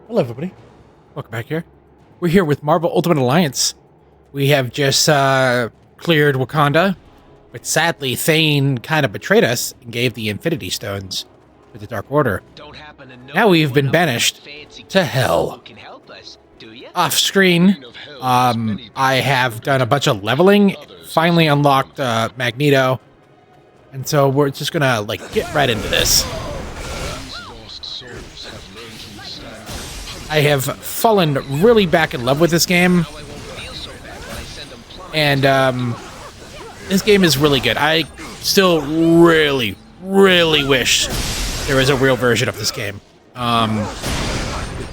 Hello, everybody. Welcome back here. We're here with Marvel Ultimate Alliance. We have just cleared Wakanda, but sadly, Thane kind of betrayed us and gave the Infinity Stones to the Dark Order. Now we've been banished to Hell. Off screen, I have done a bunch of leveling, finally unlocked Magneto, and so we're just gonna get right into this. I have fallen really back in love with this game, and this game is really good. I still really wish there was a real version of this game.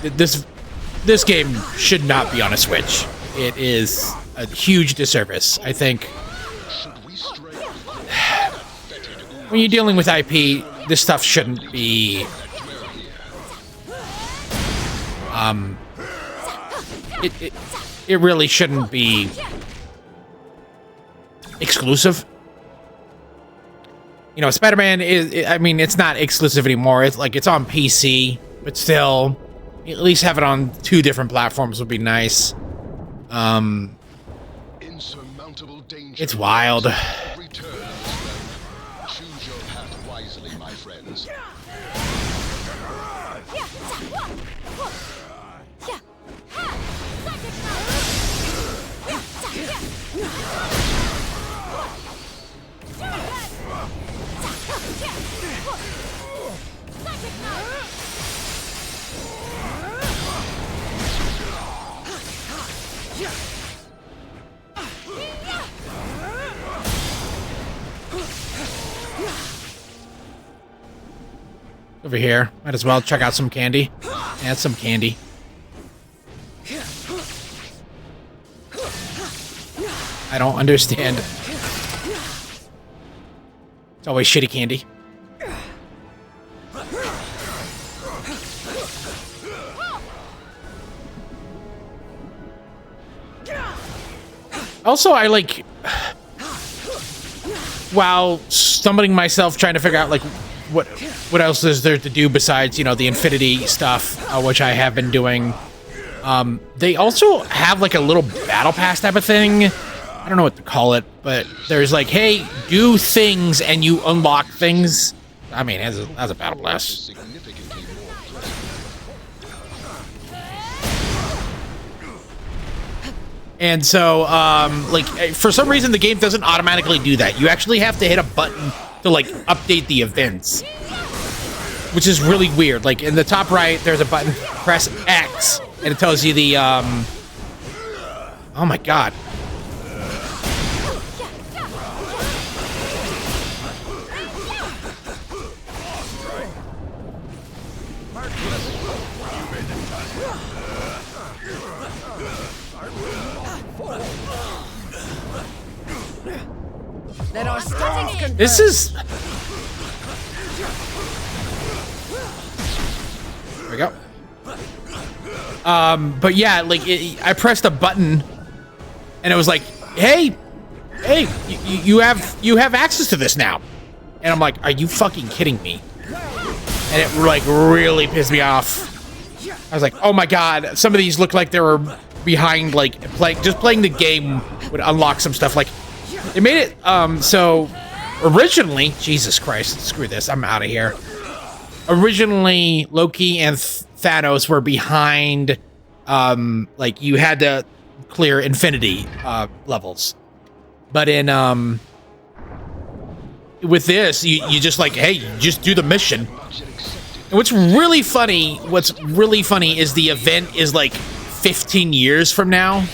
This game should not be on a Switch. It is a huge disservice. I think when you're dealing with IP, this stuff shouldn't be it really shouldn't be exclusive. You know, Spider-Man is, I mean, it's not exclusive anymore. It's like, it's on PC, but still, at least have it on 2 different platforms would be nice. It's wild. Choose your path wisely, my friends. Over here, might as well check out some candy. Add some candy. I don't understand. It's always shitty candy. Also, I while stumbling myself trying to figure out what else is there to do besides, you know, the Infinity stuff, which I have been doing. They also have a little battle pass type of thing. I don't know what to call it, but there's hey, do things and you unlock things. I mean, as a battle pass. And so, for some reason, the game doesn't automatically do that. You actually have to hit a button to update the events, which is really weird. In the top right, there's a button. Press X, and it tells you the oh my god. This is... There we go. But yeah, I pressed a button, and it was like, hey, you have access to this now. And I'm like, are you fucking kidding me? And it really pissed me off. I was like, oh my god, some of these look like they were behind, just playing the game would unlock some stuff. They made it, so originally, Jesus Christ, screw this, I'm out of here. Originally, Loki and Thanos were behind, you had to clear Infinity levels. But in, with this, you just hey, you just do the mission. And what's really funny is the event is 15 years from now.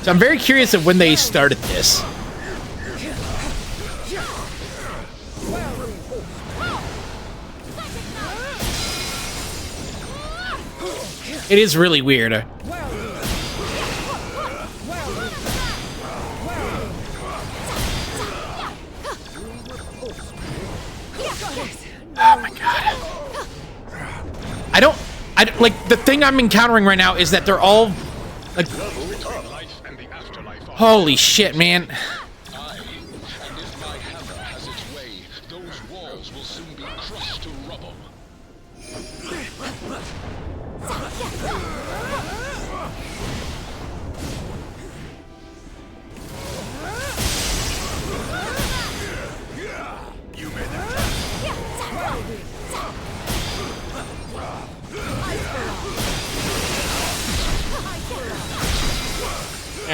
So I'm very curious of when they started this. It is really weird. Oh my god. The thing I'm encountering right now is that they're all holy shit, man.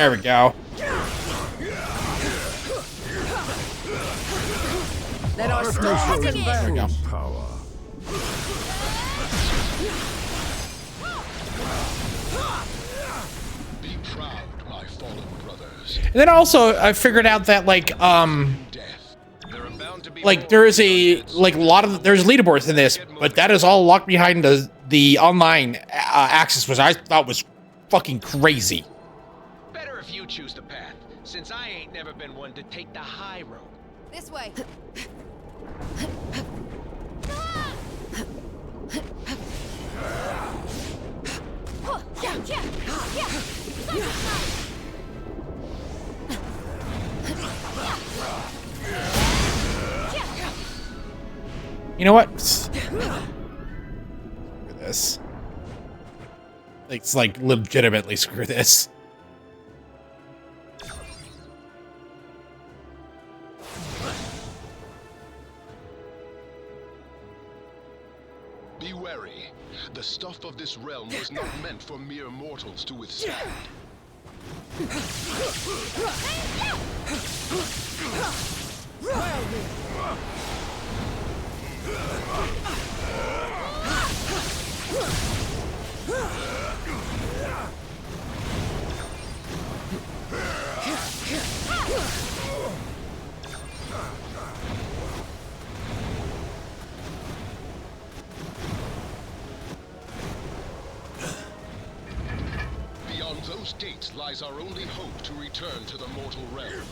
There we go. Let our stars There we go. Power. Be proud, my fallen brothers. And then also, I figured out that, like, Death. There are bound to be like more there is a targets. like a lot of there's leaderboards in this, but that is all locked behind the online access, which I thought was fucking crazy. Better if you choose the path, since I ain't never been one to take the high road. This way. You know what? Screw this. It's like legitimately screw this. Be wary. The stuff of this realm was not meant for mere mortals to withstand. Beyond those gates lies our only hope to return to the mortal realm.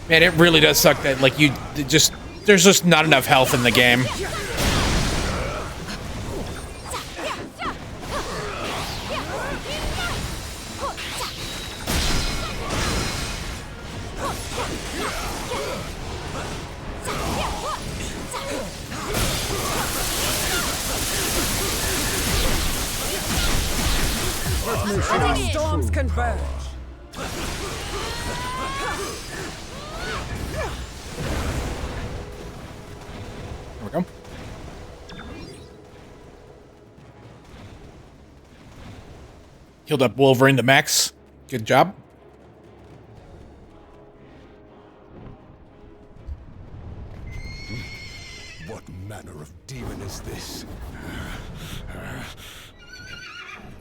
Man, it really does suck that like there's just not enough health in the game. Our storms converge. There we go. Healed up Wolverine to max. Good job. What manner of demon is this?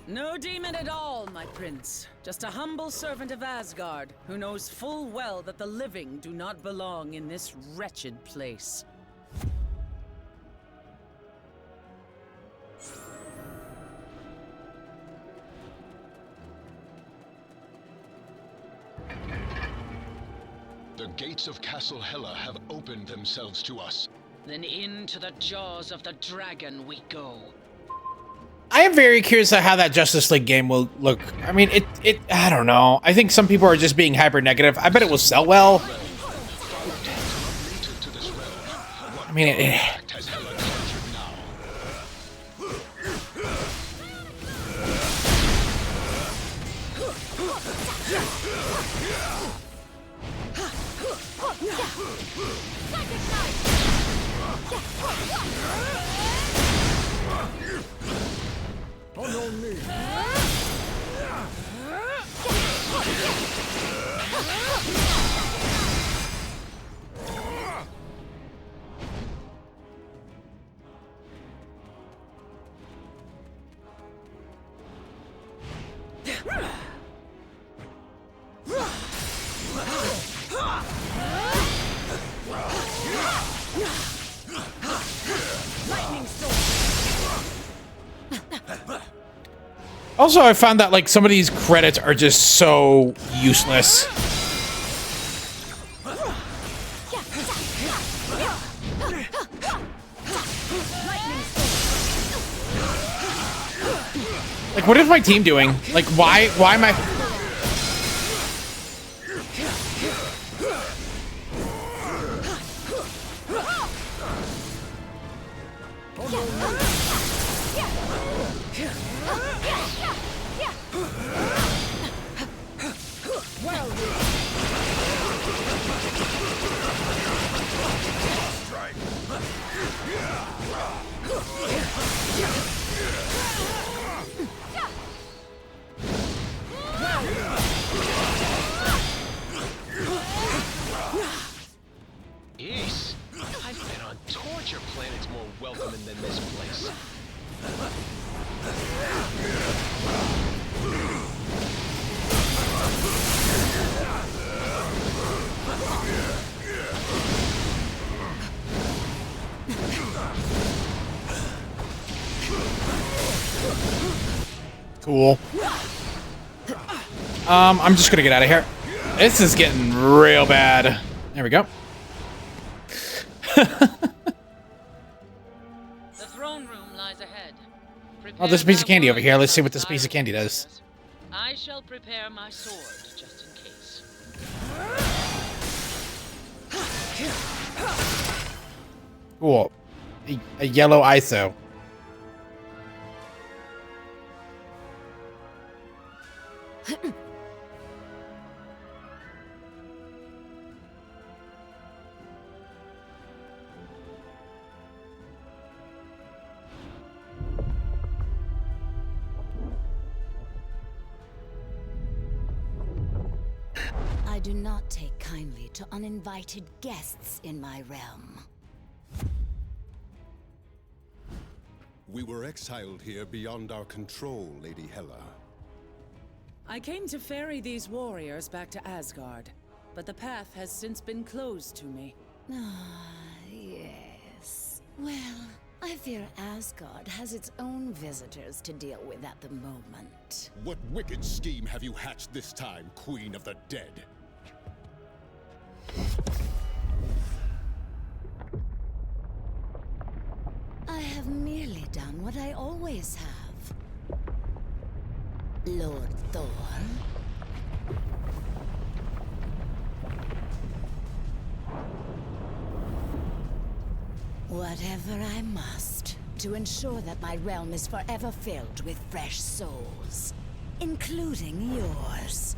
No demon at all, my prince. Just a humble servant of Asgard who knows full well that the living do not belong in this wretched place. The gates of Castle Hela have opened themselves to us. Then into the jaws of the dragon we go. I am very curious of how that Justice League game will look. I mean, I don't know. I think some people are just being hyper negative. I bet it will sell well. Native to this realm. What I mean, fact has Hela conjured now? On me. Also, I found that like some of these credits are just so useless. Like, what is my team doing? Like, why am I? Jeez. I've been on torture planets more welcoming than this place. Cool. I'm just gonna get out of here. This is getting real bad. There we go. The throne room lies ahead. Oh, there's a piece of candy over here. Let's see what this piece of candy does. I shall prepare my sword just in case. Cool. A yellow ISO. I do not take kindly to uninvited guests in my realm. We were exiled here beyond our control, Lady Hela. I came to ferry these warriors back to Asgard, but the path has since been closed to me. Ah, yes. Well, I fear Asgard has its own visitors to deal with at the moment. What wicked scheme have you hatched this time, Queen of the Dead? I have merely done what I always have. Lord Thor. Whatever I must, to ensure that my realm is forever filled with fresh souls, including yours.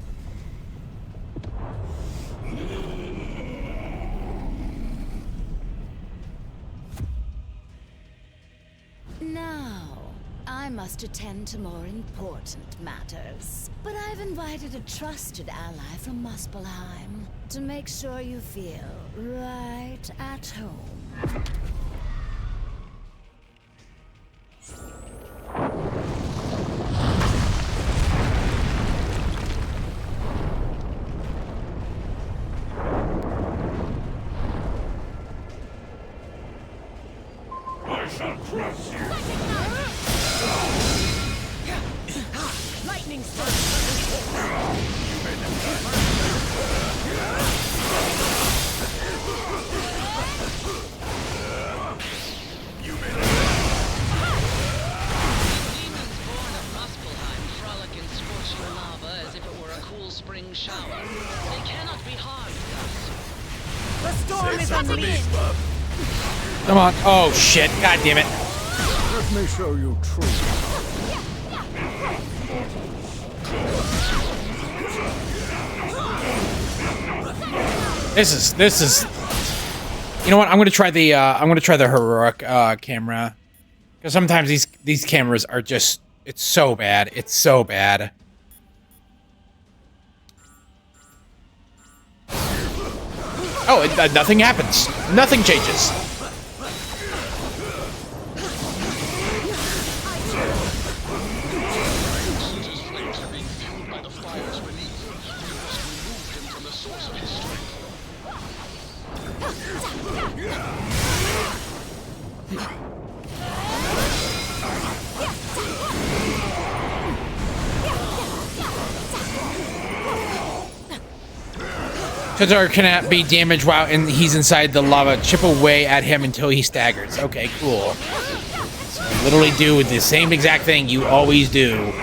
Now, I must attend to more important matters. But I've invited a trusted ally from Muspelheim to make sure you feel right at home. I shall crush you! Lightning strike! Demons born of Muspelheim frolic in scorching lava as if it were a cool spring shower. They cannot be harmed, thus. The storm is unleashed! Come on. Oh, shit. God damn it. Let me show you truth. This is. You know what? I'm gonna try the heroic camera, because sometimes these cameras are just. It's so bad. It's so bad. Oh, nothing happens. Nothing changes. His flames are being fueled by the fires beneath. You must remove him from the source of his strength. Tazar cannot be damaged while he's inside the lava. Chip away at him until he staggers. Okay, cool. So literally do the same exact thing you always do.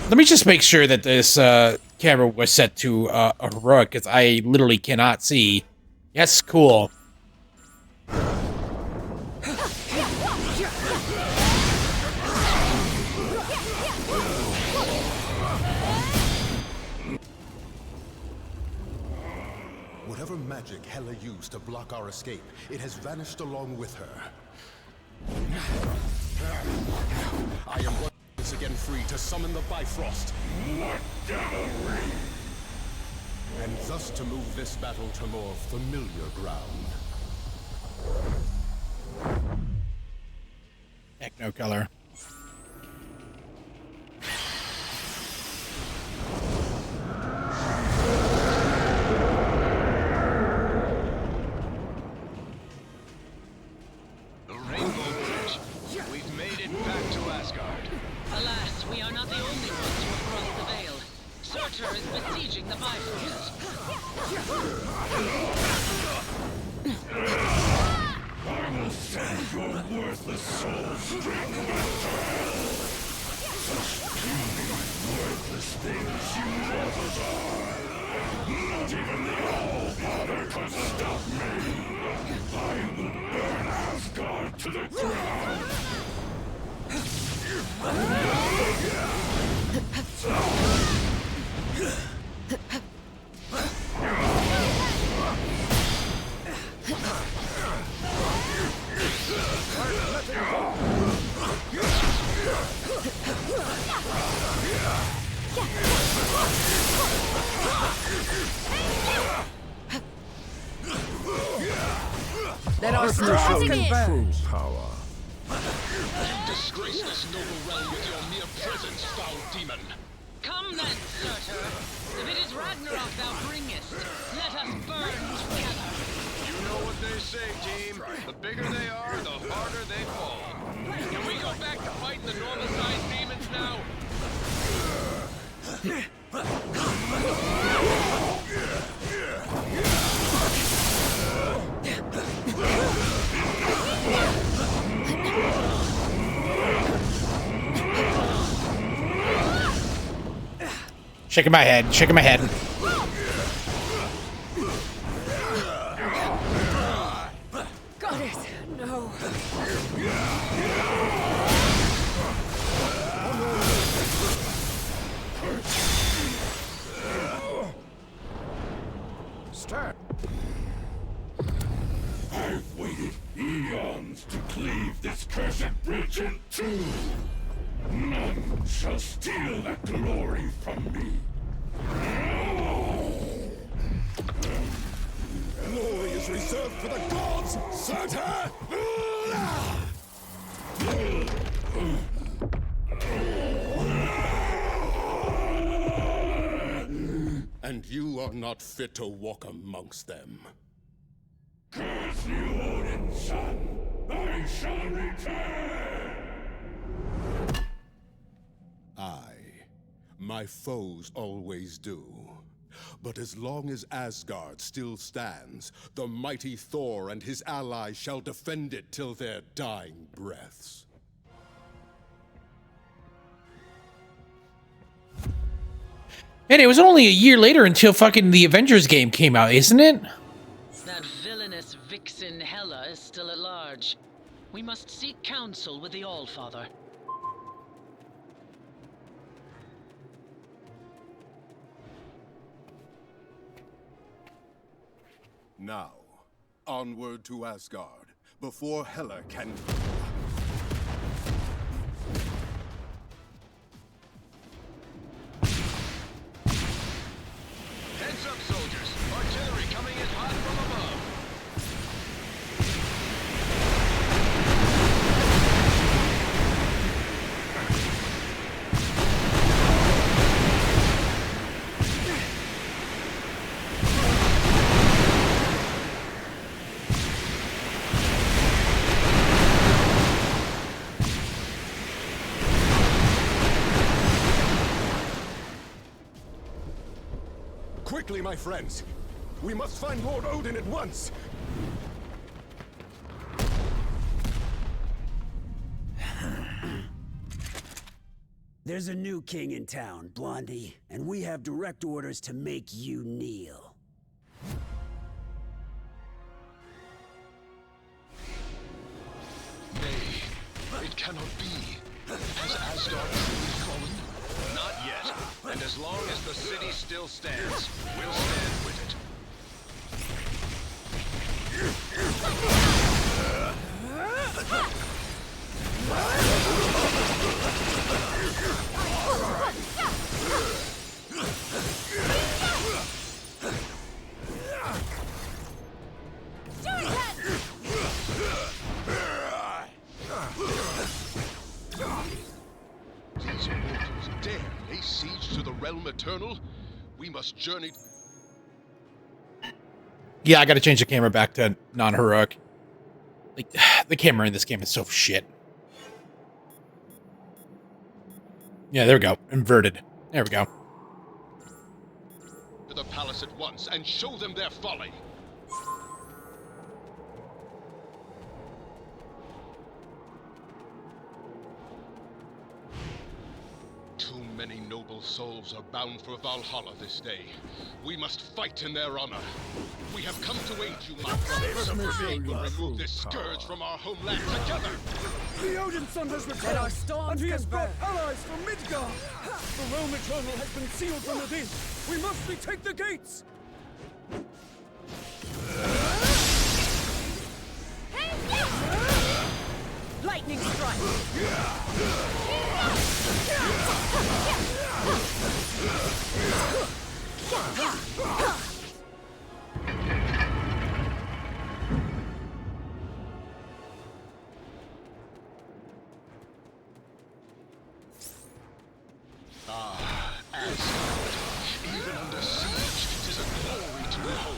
Let me just make sure that this camera was set to a heroic, because I literally cannot see. Yes, cool. Whatever magic Hela used to block our escape, it has vanished along with her. I am once again free to summon the Bifrost. What devilry? and thus to move this battle to more familiar ground. Techno color. The Rainbow Bridge. We've made it back to Asgard. Alas, we are not the only ones who have crossed the veil. Surtur is besieging the Bifrost. I will send your worthless souls straight to hell. Such puny, worthless things you mortals are. Not even the All-Father can stop me. I will burn Asgard to the ground. Let our stars converge. Power. Disgrace this noble realm with your mere presence, foul demon. Come then, Surtur. If it is Ragnarok thou bringest, let us burn together. You know what they say, team. The bigger they are, the harder they fall. Can we go back to fighting the normal-sized demons now? Shaking my head, shaking my head. Got it. No. Start. I've waited eons to cleave this cursed bridge in two. None shall steal that glory from me. Glory is reserved for the gods, Surtur! And you are not fit to walk amongst them. Curse you, Odin's son! I shall return! Aye, my foes always do. But as long as Asgard still stands, the mighty Thor and his allies shall defend it till their dying breaths. And it was only a year later until fucking the Avengers game came out, isn't it? That villainous vixen Hela is still at large. We must seek counsel with the All-Father. Now, onward to Asgard, before Hela can... Heads up, soldiers. Artillery coming in hot from above. Quickly, my friends! We must find Lord Odin at once! There's a new king in town, Blondie, and we have direct orders to make you kneel. Nay, it cannot be. Has Asgard truly fallen? Not yet. And as long as the city still stands, we'll stand with it. eternal, we must journey... Yeah, I gotta change the camera back to non-heroic. Like, the camera in this game is so shit. Yeah, there we go. Inverted. There we go. to the palace at once and show them their folly. Too many noble souls are bound for Valhalla this day. We must fight in their honor. We have come to aid you, my brothers. We will remove this scourge from our homeland together. The Odin Son has returned, Let our storms and he has brought converge. allies from Midgard. The realm eternal has been sealed from within. We must retake the gates. Lightning strike! Asgard, even under siege, 'tis a glory to behold.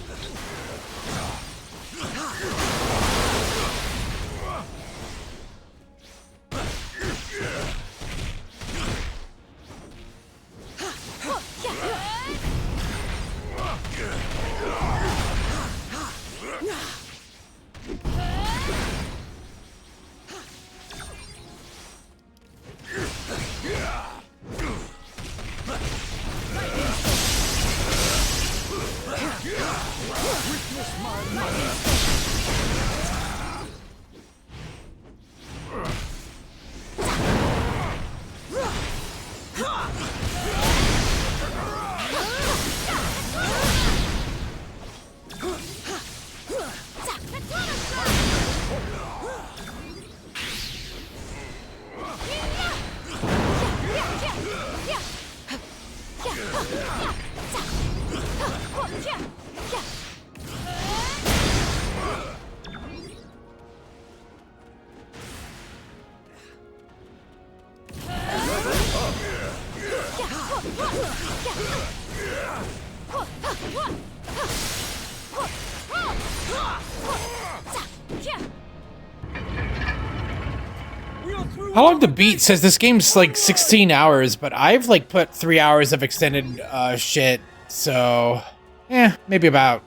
How long to beat says this game's like 16 hours, but I've like put 3 hours of extended shit, so yeah, maybe about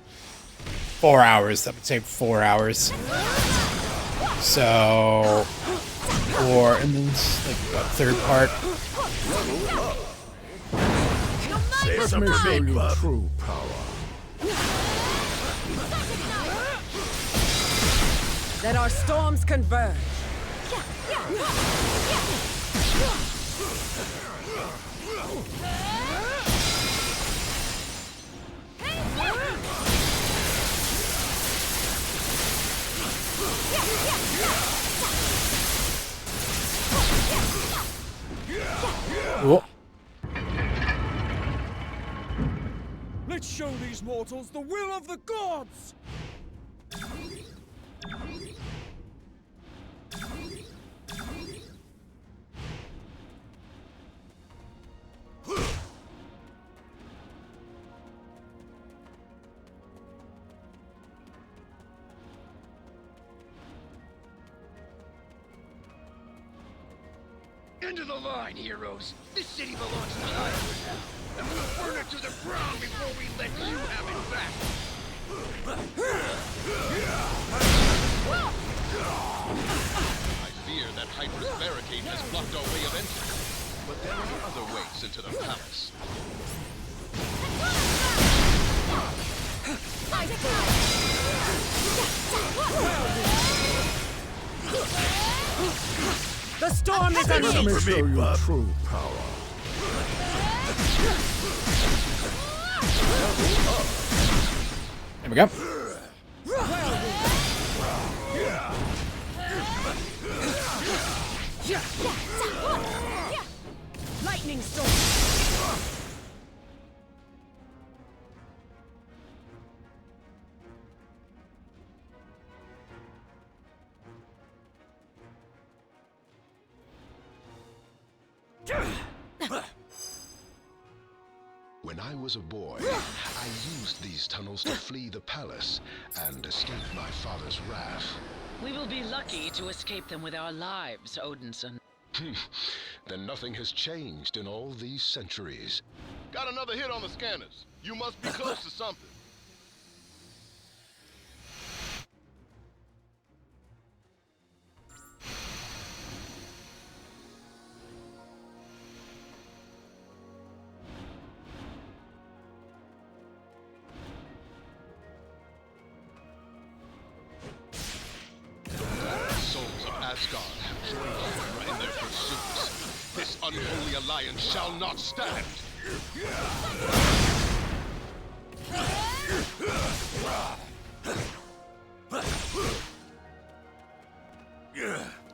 4 hours. I would say 4 hours. So, and then like a third part. Say something big, bub. True power. Let our storms converge. Cool. Let's show these mortals the will of the gods. Into the line, heroes. This city belongs to Knowhere now, and we'll burn it to the ground before we let you have it back. I fear that Hydra's barricade has blocked our way of entry, but there are other ways into the palace. The storm is unleashed. Show you True power. There we go. Lightning storm. When I was a boy, I used these tunnels to flee the palace and escape my father's wrath. We will be lucky to escape them with our lives, Odinson. Then nothing has changed in all these centuries. Got another hit on the scanners. You must be close to something. Souls of Asgard have joined Hydra in their pursuits. This unholy alliance shall not stand.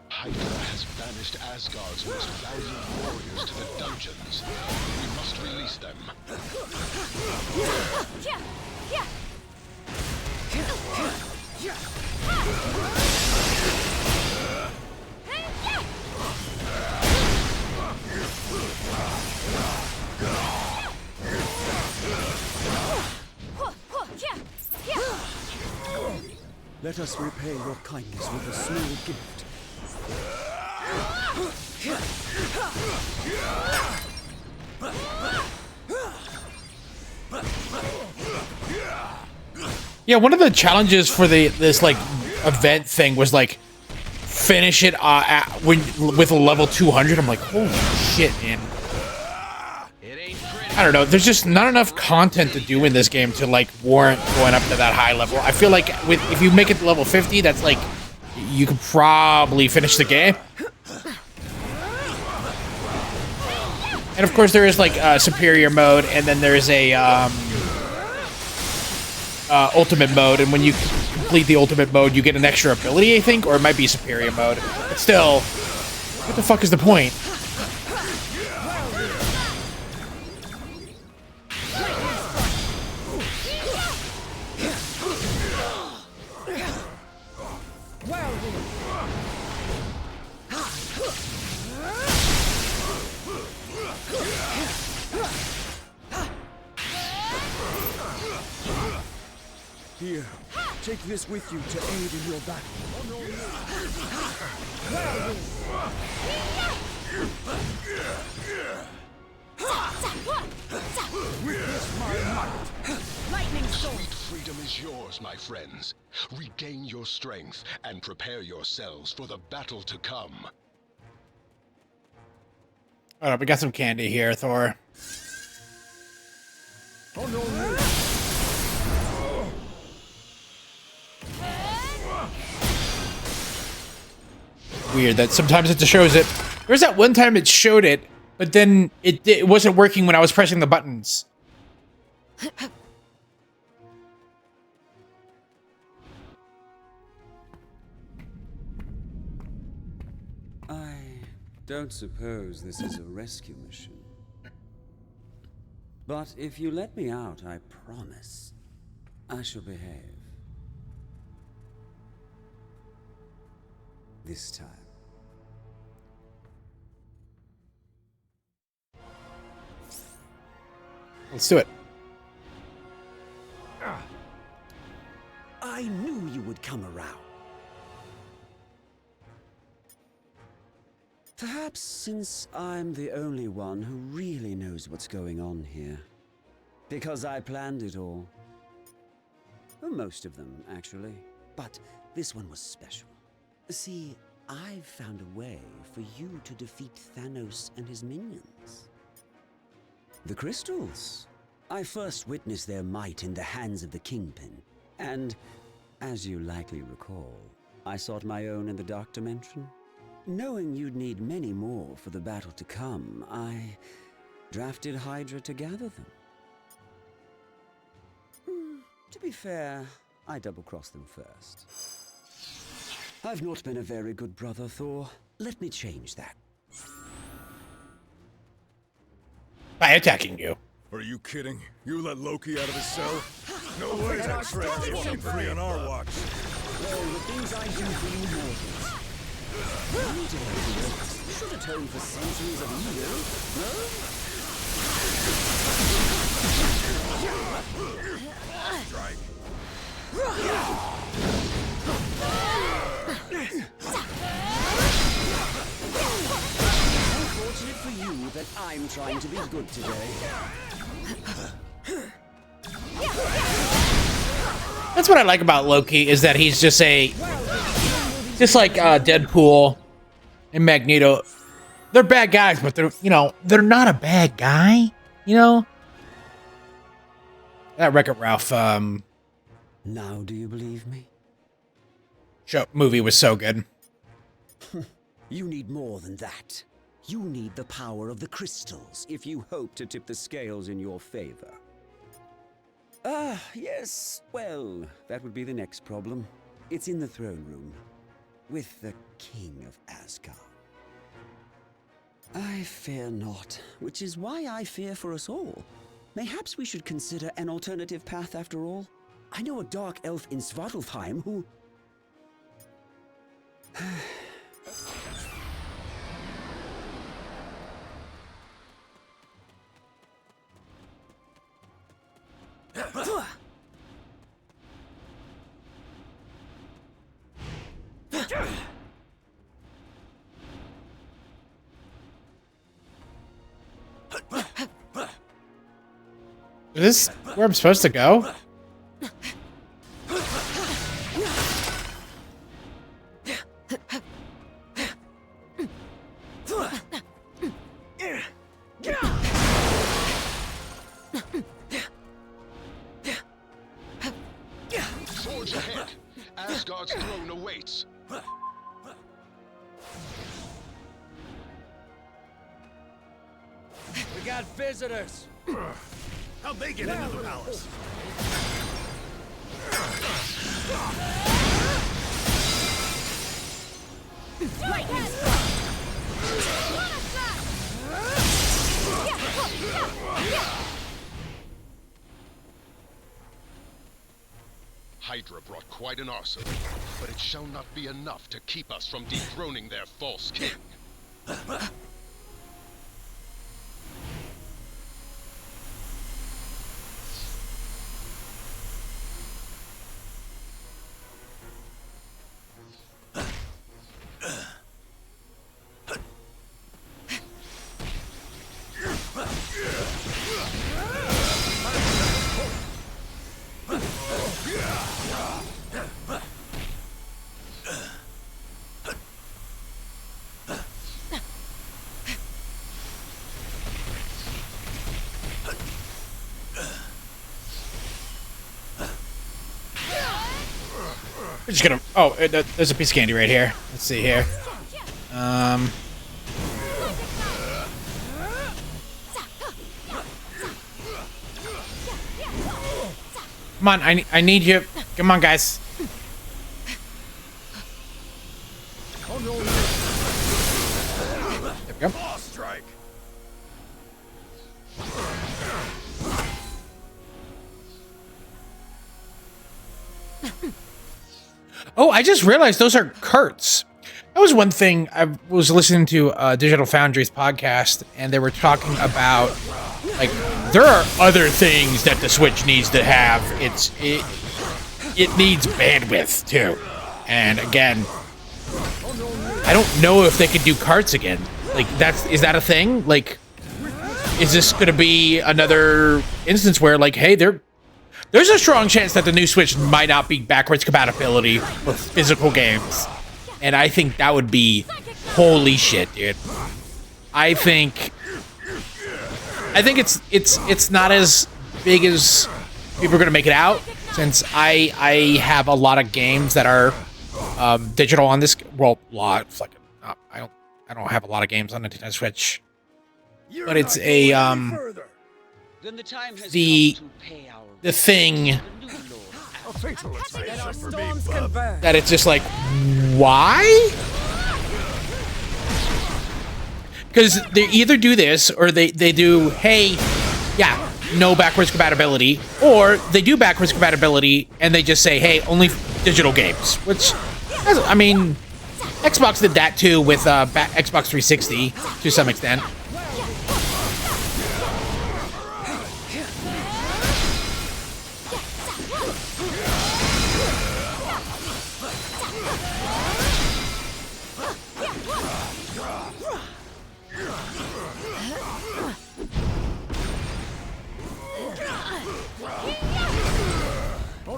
Hydra has banished Asgard's most valiant warriors to the dungeons. We must release them. Let us repay your kindness with a small gift. Yeah, one of the challenges for this like event thing was like finish it with a level 200. I'm like, holy shit, man. I don't know. There's just not enough content to do in this game to like warrant going up to that high level. I feel like if you make it to level 50, that's like you could probably finish the game. And of course, there is like a superior mode, and then there's a ultimate mode. And when you complete the ultimate mode, you get an extra ability, I think, or it might be superior mode. But still, what the fuck is the point? Here, take this with you to aid in your battle. Lightning storm. Sweet freedom is yours, my friends. Regain your strength and prepare yourselves for the battle to come. All right, we got some candy here, Thor. Oh no! Weird that sometimes it shows it. There was that one time it showed it, but then it wasn't working when I was pressing the buttons. I don't suppose this is a rescue mission. But if you let me out, I promise I shall behave. This time. Let's do it. I knew you would come around. Perhaps since I'm the only one who really knows what's going on here. Because I planned it all. Well, most of them, actually. But this one was special. See, I've found a way for you to defeat Thanos and his minions. The crystals. I first witnessed their might in the hands of the Kingpin. And, as you likely recall, I sought my own in the Dark Dimension. Knowing you'd need many more for the battle to come, I drafted Hydra to gather them. To be fair, I double-crossed them first. I've not been a very good brother, Thor. Let me change that. By attacking you. Are you kidding? You let Loki out of his cell? No way that threat is walking free on our watch. Well, the things I do for you mortals. You should atone for centuries of evil, no? Unfortunate for you that I'm trying to be good today. That's what I like about Loki, is that he's just like Deadpool and Magneto. They're bad guys, but they're not a bad guy, you know? That Wreck-It Ralph Now do you believe me? movie was so good. You need more than that. You need the power of the crystals if you hope to tip the scales in your favor. Yes, well, that would be the next problem. It's in the throne room, with the King of Asgard. I fear not, which is why I fear for us all. Mayhaps we should consider an alternative path after all. I know a dark elf in Svartalfheim who... Is this where I'm supposed to go? Forge ahead. Asgard's throne awaits. We got visitors. How'd they get into the palace? Hydra brought quite an arsenal, but it shall not be enough to keep us from dethroning their false king. We're just gonna... Oh, there's a piece of candy right here. Let's see here. Come on, I need you. Come on, guys. There we go. Strike. Oh, I just realized those are Kurt's. That was one thing. I was listening to Digital Foundry's podcast, and they were talking about, like, there are other things that the Switch needs to have. It needs bandwidth too. And again, I don't know if they could do carts again. Like, is that a thing? Like, is this gonna be another instance where, like, hey, there's a strong chance that the new Switch might not be backwards compatibility for physical games. And I think that would be holy shit, dude. I think it's not as big as people are gonna make it out, since I have a lot of games that are digital on this. Well, I don't have a lot of games on the Nintendo Switch, but it's a Then the time has the come to pay our the thing A fatal adventure for me, Storms bub. converge. that it's just like, why? Because they either do this or they do, hey, yeah, no backwards compatibility, or they do backwards compatibility and they just say, hey, only digital games. Which, I mean, Xbox did that too with Xbox 360 to some extent.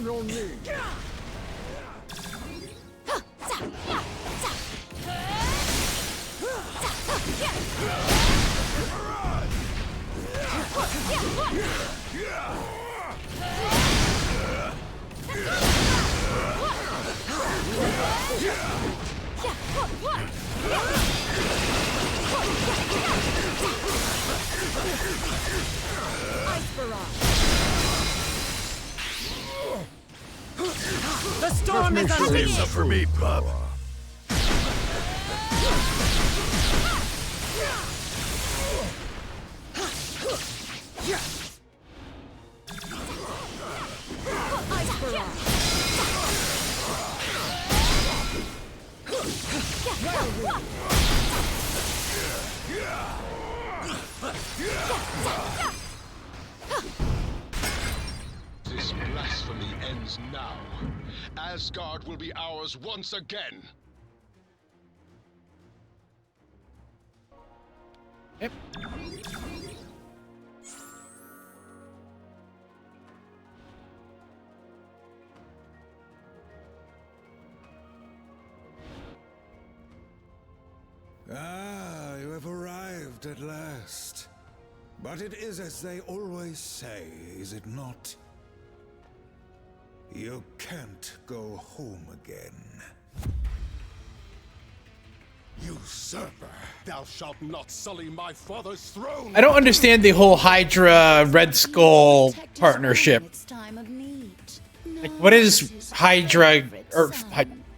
on your knees. The storm is Save some for me, pup. This blasphemy ends now. Asgard will be ours once again. Yep. Ah, you have arrived at last. But it is as they always say, is it not? You can't go home again. Usurper, thou shalt not sully my father's throne! I don't understand the whole Hydra Red Skull partnership. Like, what is Hydra or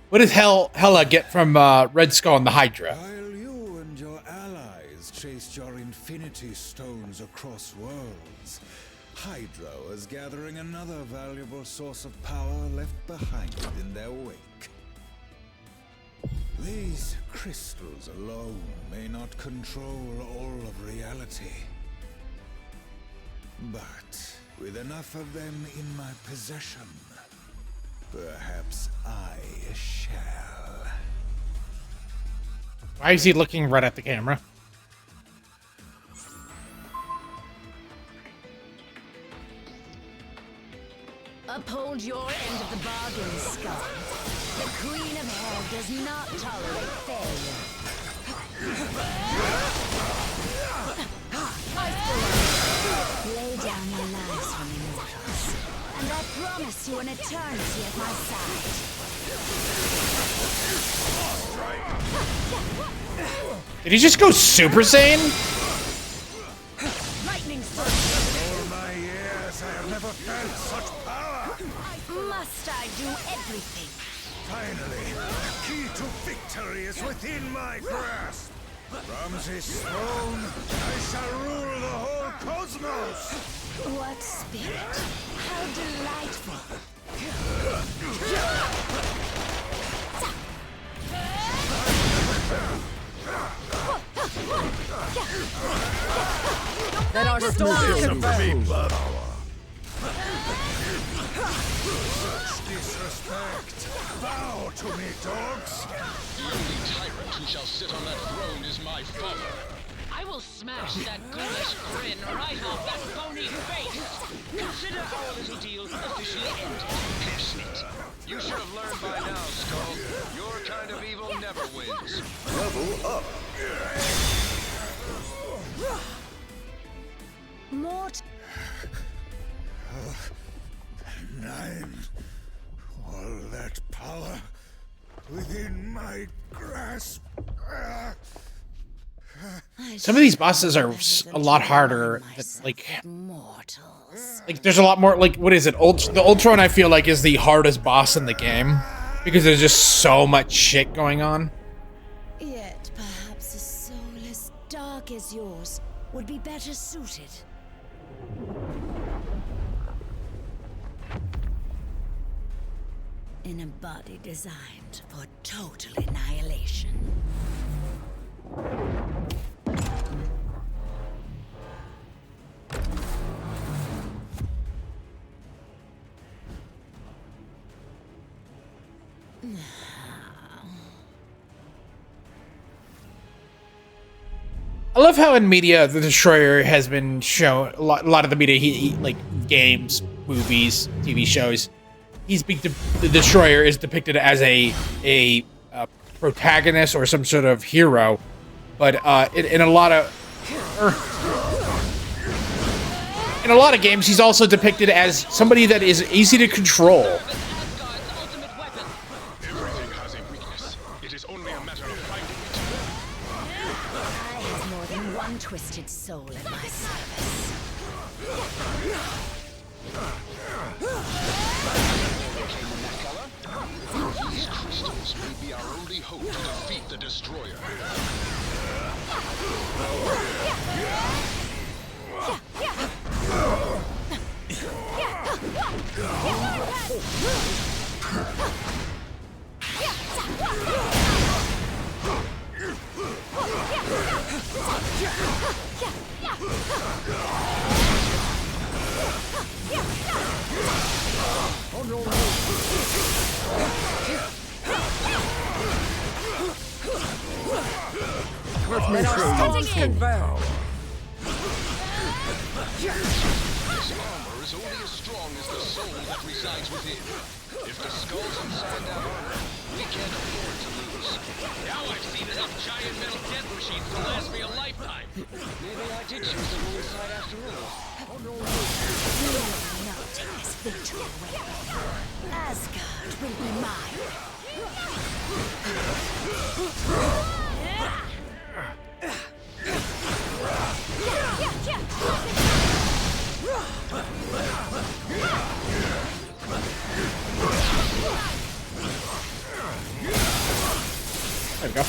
what does Hela get from Red Skull and the Hydra? While you and your allies chased your infinity stones across worlds, Hydra was gathering another valuable source of power left behind in their wake. These crystals alone may not control all of reality. But with enough of them in my possession, perhaps I shall. Why is he looking right at the camera? Uphold your end of the bargain, Scott. The Queen of Hell does not tolerate failure. Lay down your lives for me, mortals, and I promise you an eternity at my side. Did he just go Super Saiyan? lightning strike. All my years, I have never felt such power! Must I do everything? Finally, the key to victory is within my grasp! From this throne, I shall rule the whole cosmos! What spirit? How delightful! Let our storm converge. Disrespect! Bow to me, dogs! The only tyrant who shall sit on that throne is my father. I will smash that ghoulish grin right off that phony face. Consider our little deal officially ended. Piss it. You should have learned by now, Skull. Your kind of evil never wins. Level up. Mort. 9. All that power within my grasp. Some of these bosses are a lot harder. Like there's a lot more. Like, what is it? The Ultron, I feel like, is the hardest boss in the game because there's just so much shit going on. Yet perhaps a soul as dark as yours would be better suited. In a body designed for total annihilation. I love how in media the Destroyer has been shown. A lot of the media, like games, movies, TV shows, the Destroyer is depicted as a protagonist or some sort of hero, but in a lot of games, he's also depicted as somebody that is easy to control. Everything has a weakness. It is only a matter of finding it. I have more than one twisted soul in my service. These crystals may be our only hope to defeat the Destroyer. Let our souls converge. This armor is only as strong as the soul that resides within. If the skulls inside that armor, we can't afford to lose. Now I've seen enough giant metal death machines to last me a lifetime. Maybe I did choose the wrong side after all. You will not take this victory away. Asgard will be mine. There we go.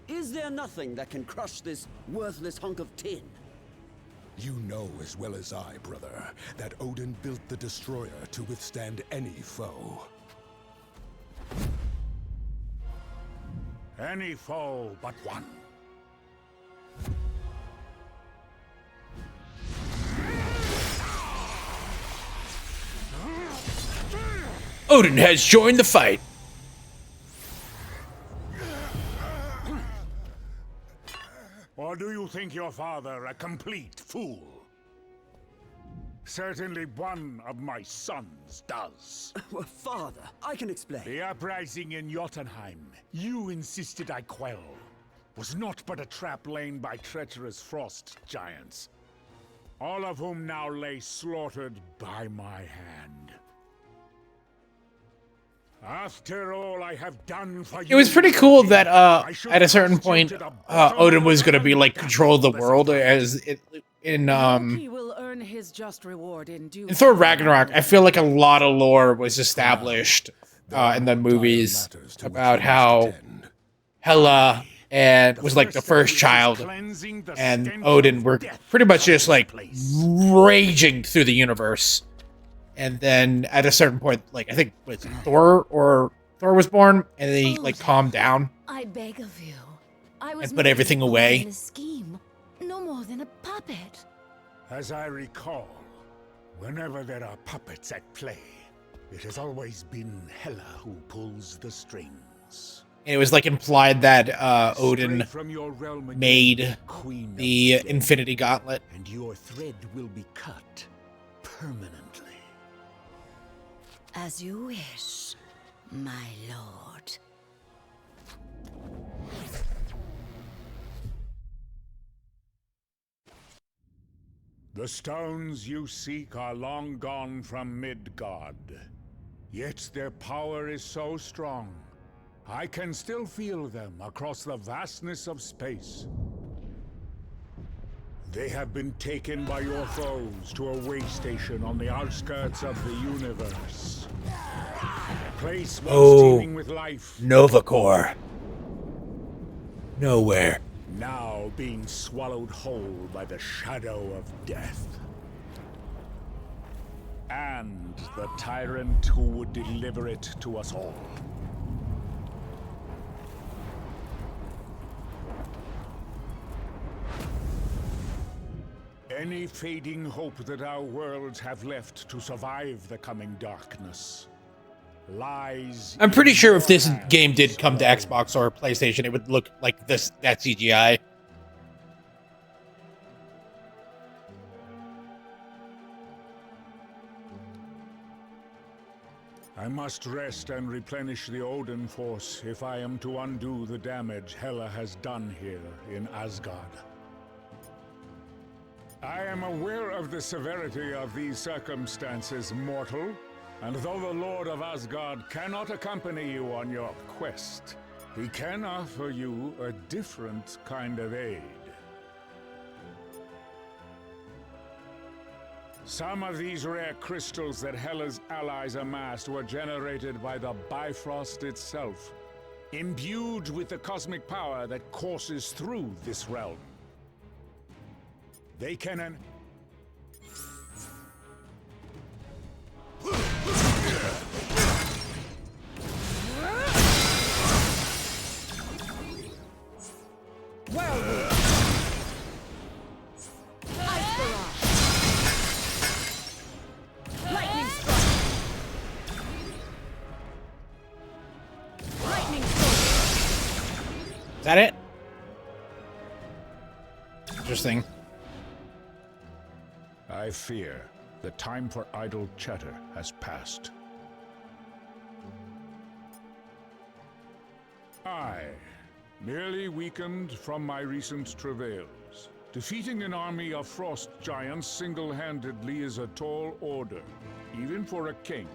Is there nothing that can crush this worthless hunk of tin? You know as well as I, brother, that Odin built the Destroyer to withstand any foe. Any foe but one. Odin has joined the fight. Or do you think your father a complete fool? Certainly one of my sons does. Well, father, I can explain. The uprising in Jotunheim, you insisted I quell, was not but a trap laid by treacherous frost giants, all of whom now lay slaughtered by my hand. After all I have done for you, It was pretty cool that at a certain point Odin was going to be like control the world as it, in He will earn his just reward in due Thor Ragnarok. I feel like a lot of lore was established in the movies about how Hela and was like the first child, and Odin were pretty much just like raging through the universe. And then at a certain point, like I think was Thor was born, and then he like calmed down. I beg of you. I was And put everything away. in a scheme, no more than a puppet. As I recall, whenever there are puppets at play, it has always been Hela who pulls the strings. And it was like implied that Odin Straight from your realm again, made Queen of the Death, Infinity Gauntlet. and your thread will be cut permanently. As you wish, my lord. The stones you seek are long gone from Midgard. Yet their power is so strong, I can still feel them across the vastness of space. They have been taken by your foes to a way station on the outskirts of the universe. A place once teeming with life, Novacor. Knowhere. now being swallowed whole by the shadow of death. And the tyrant who would deliver it to us all. Any fading hope that our worlds have left to survive the coming darkness lies. I'm pretty sure if this game did come to Xbox or PlayStation, it would look like that CGI. I must rest and replenish the Odin force if I am to undo the damage Hela has done here in Asgard. I am aware of the severity of these circumstances, mortal, and though the Lord of Asgard cannot accompany you on your quest, he can offer you a different kind of aid. Some of these rare crystals that Hela's allies amassed were generated by the Bifrost itself, imbued with the cosmic power that courses through this realm. They can Is that it? Interesting. I fear the time for idle chatter has passed. I, merely weakened from my recent travails. Defeating an army of frost giants single-handedly is a tall order, even for a king.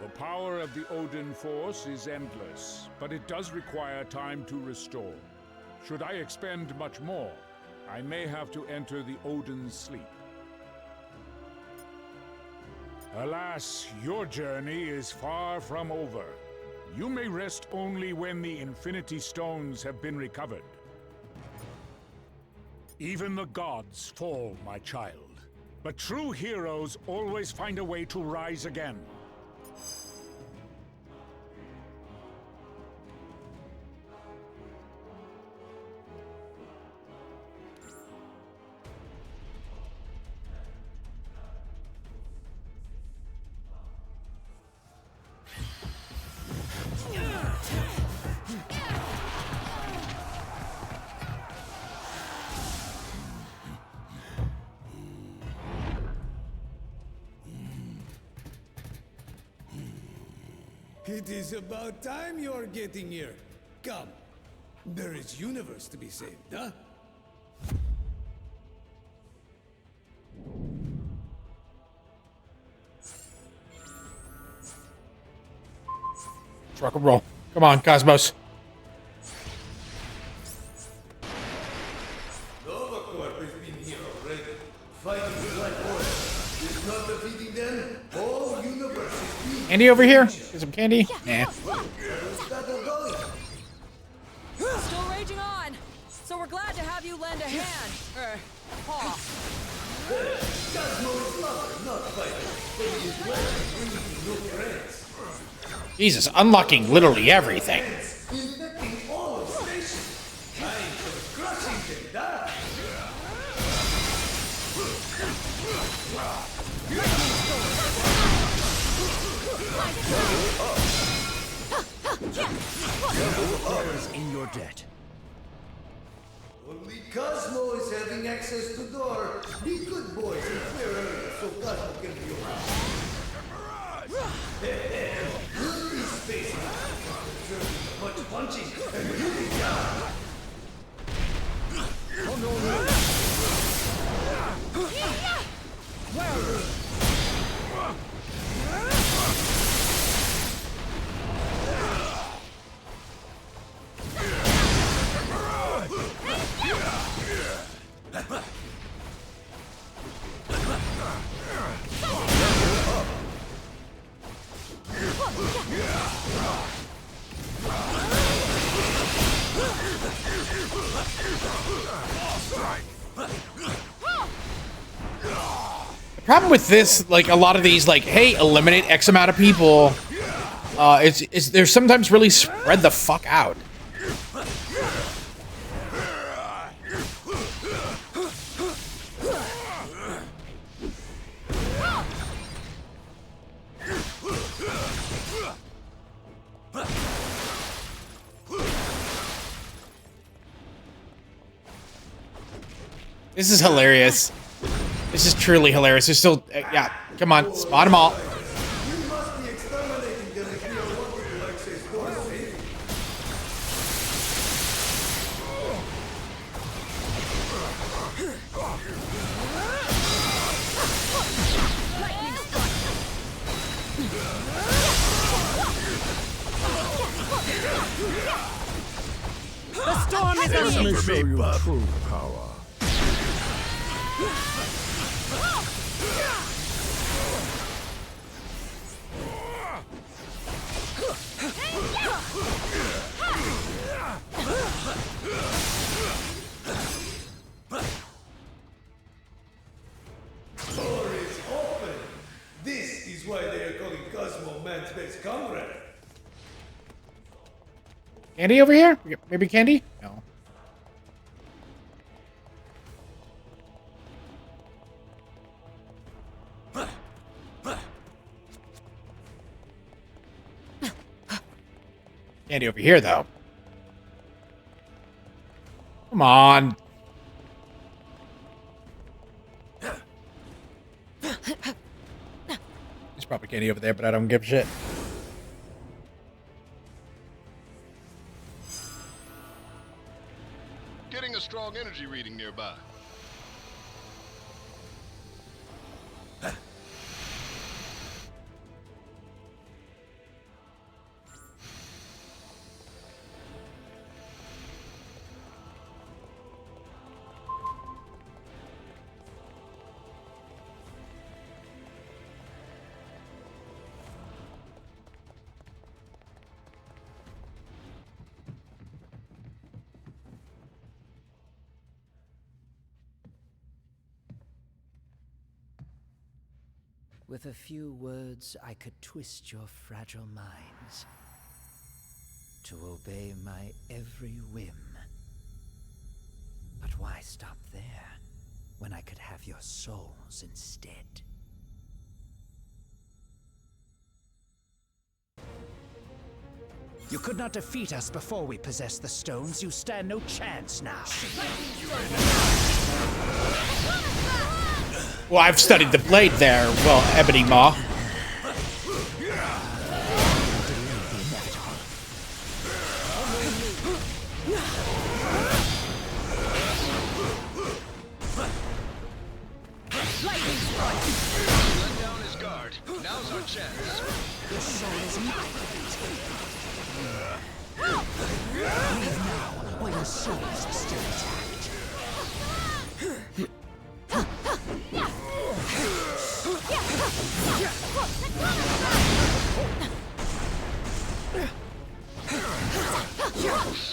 The power of the Odin force is endless, but it does require time to restore. Should I expend much more, I may have to enter the Odin's sleep. Alas, your journey is far from over. You may rest only when the Infinity Stones have been recovered. Even the gods fall, my child. But true heroes always find a way to rise again. It is about time you're getting here. Come. There is universe to be saved, huh? Let's rock and roll. Come on, Cosmos. Novacorp has been here already. Fighting the Black Order. If not defeating them, all universe is being... Candy over here? Get some candy? Nah. Still raging on. So we're glad to have you lend a hand. Paw. Cosmo is lover, not fighter. But he is glad to bring you new friends. Jesus, unlocking literally everything. Infecting all of stations. Time for crushing them down. Players in your debt. Only Cosmo is having access to door. Be good boys and clear early so Cosmo can be around. These spaces deserve much punching and hitting down. Oh no! The problem with this, like a lot of these, like, hey, eliminate X amount of people, is they're sometimes really spread the fuck out. This is hilarious. This is truly hilarious. There's still, yeah, come on, spot them all. You must be exterminating them if you are wanting to access doors safely. The storm is unleashed. Show you true power. Door is open. This is why they are calling Cosmo man's best comrade. Candy over here? Maybe Candy? No. Candy over here, though. Come on. There's probably Candy over there, but I don't give a shit. Getting a strong energy reading nearby. With a few words, I could twist your fragile minds to obey my every whim. But why stop there, when I could have your souls instead? You could not defeat us before we possessed the stones. You stand no chance now. Well, I've studied the blade there. Well, Ebony Maw. Let down his guard. Now's our chance. Your soul is mine. Leave now, while your souls are still intact.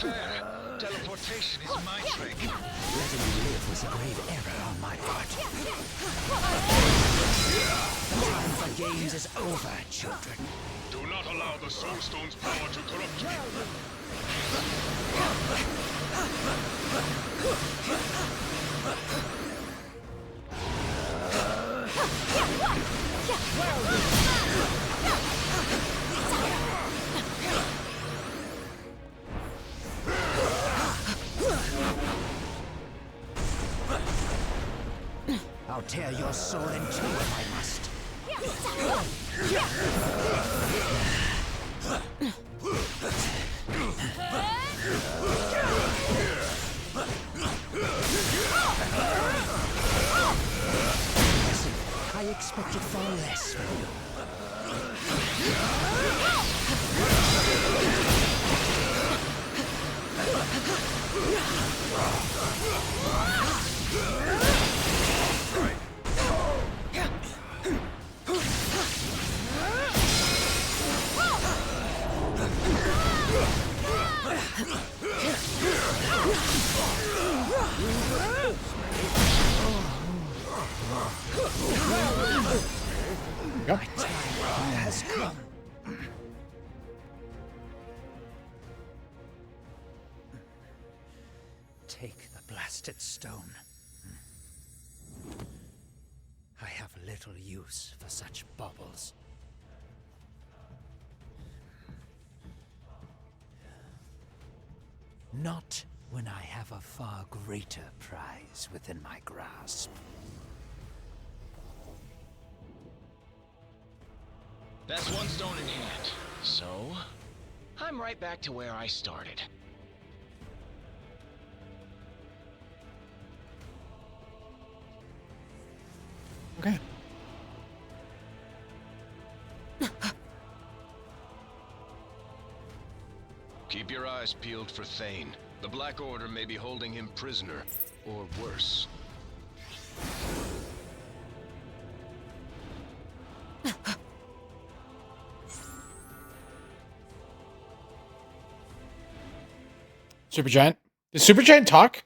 Fair. Teleportation is my trick. Letting you live was a grave error on my part. The time for games is over, children. Do not allow the Soul Stone's power to corrupt you. I'll tear your soul in two if I must. Listen, I expected far less from you. Yep. My time has come. Take the blasted stone. I have little use for such baubles. Not when I have a far greater prize within my grasp. That's one stone in hand. So, I'm right back to where I started. Okay. Keep your eyes peeled for Thane. The Black Order may be holding him prisoner, or worse. Supergiant. Did Supergiant talk?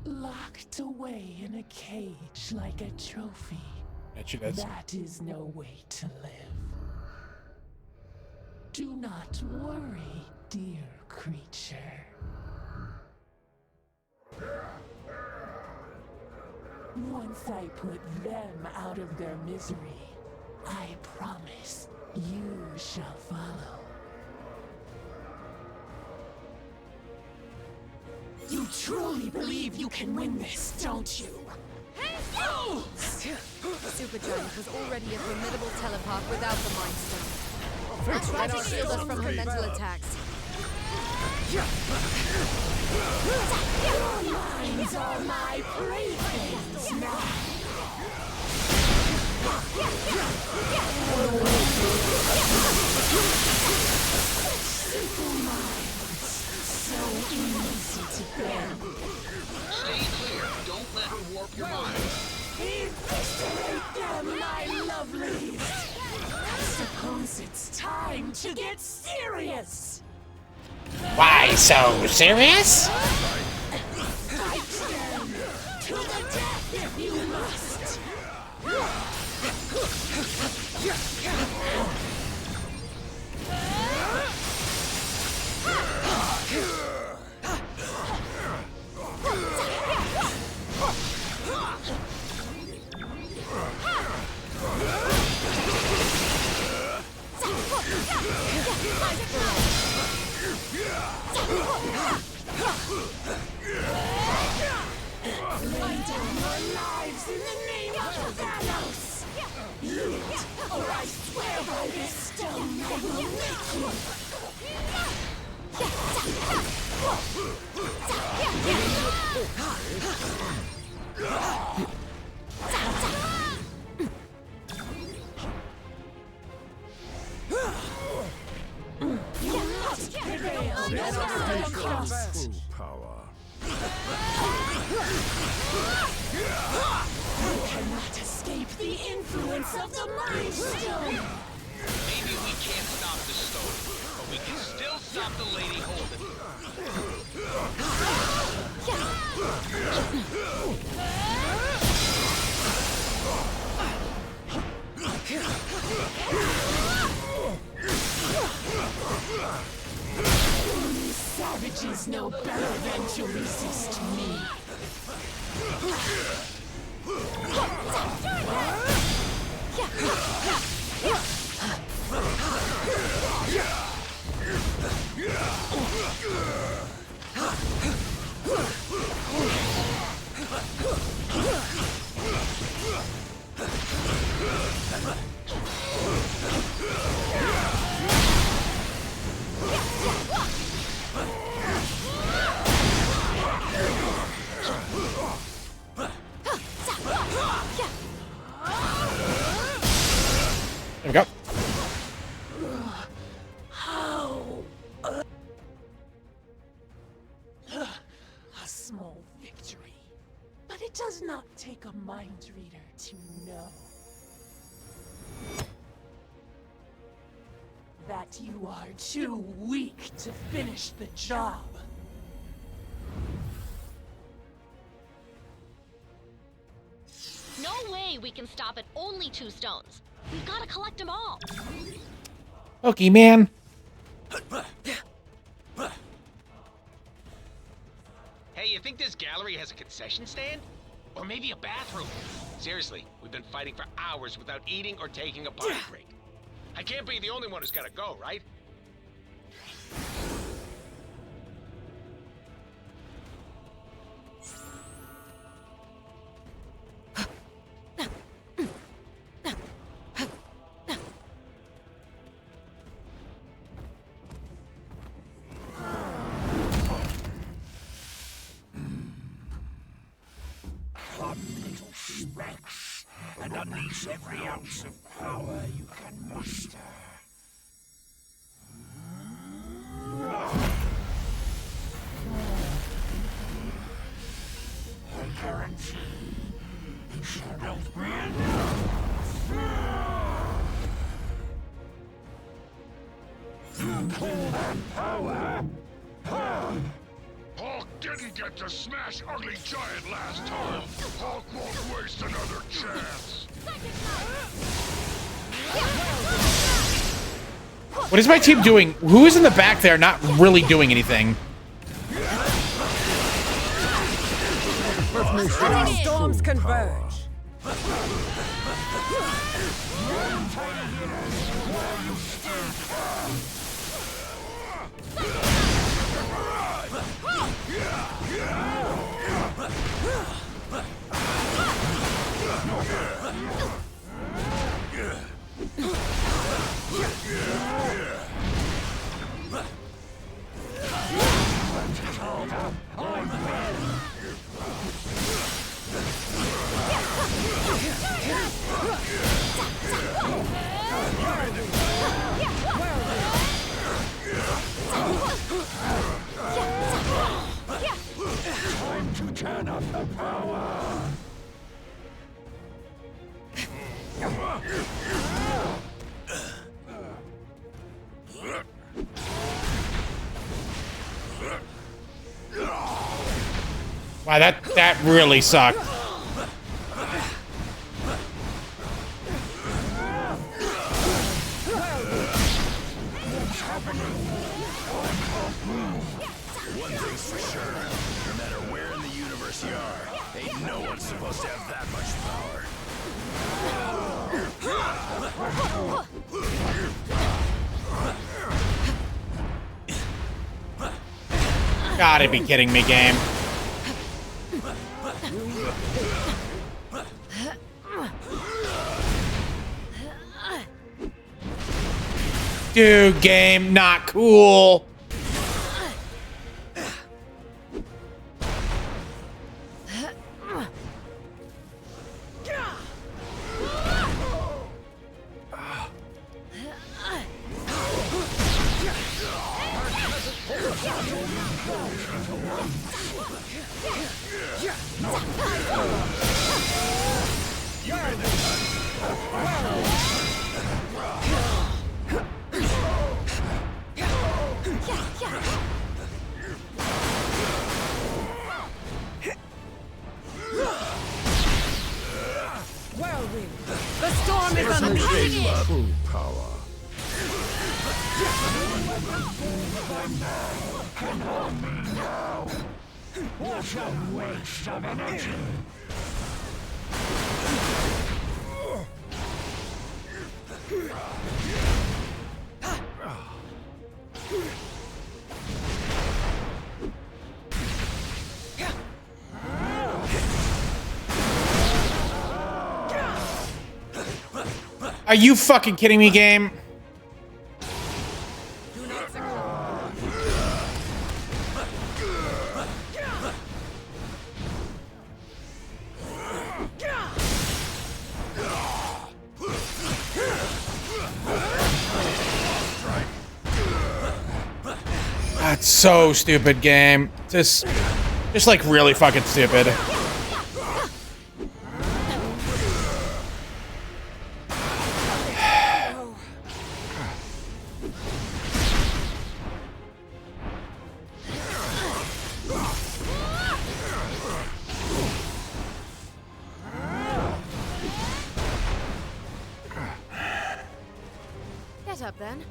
Locked away in a cage like a trophy. That is no way to live. Do not worry, dear creature. Once I put them out of their misery, I promise you shall follow. You truly believe you can win this, don't you? Oh! Supergiant was already a formidable telepath without the Mind Stone. I'll try to shield us from her mental attacks. Your minds are my playthings now. Simple minds, so easy to bend. Stay clear. Don't let her warp your mind. Eviscerate them, my lovelies. I suppose it's time to get serious. Why so serious? Fight them to the death if you must. Lay down your lives in the name of Thanos! Yield, or I swear by this stone I will make you! You must prevail at all costs! Full power. You cannot escape the influence of the Mind Stone! Maybe we can't stop the stone, but we can still stop the lady holding Only savages know better than to resist me. There we go. A small victory. But it does not take a mind reader to know that you are too weak to finish the job. No way we can stop at only 2 stones. We've got to collect them all. Okay, man. Hey, you think this gallery has a concession stand? Or maybe a bathroom? Seriously, we've been fighting for hours without eating or taking a potty break. I can't be the only one who's gotta go, right? and unleash every ounce of power you can muster. I guarantee you shall not win. Through cold and power. Hulk didn't get to smash Ugly Giant last time. Hulk won't waste another chance. What is my team doing? Who is in the back there not really doing anything? Storms converge. Time to turn up the power. Wow, that really sucked. One thing's for sure, no matter where in the universe you are, ain't no one supposed to have that much power. Gotta be kidding me, game. Dude, game, not cool. The storm is unleashing it! Full power. Can hold me now. What a waste of energy. Are you fucking kidding me, game? That's so stupid, game. Just like really fucking stupid. Get up then.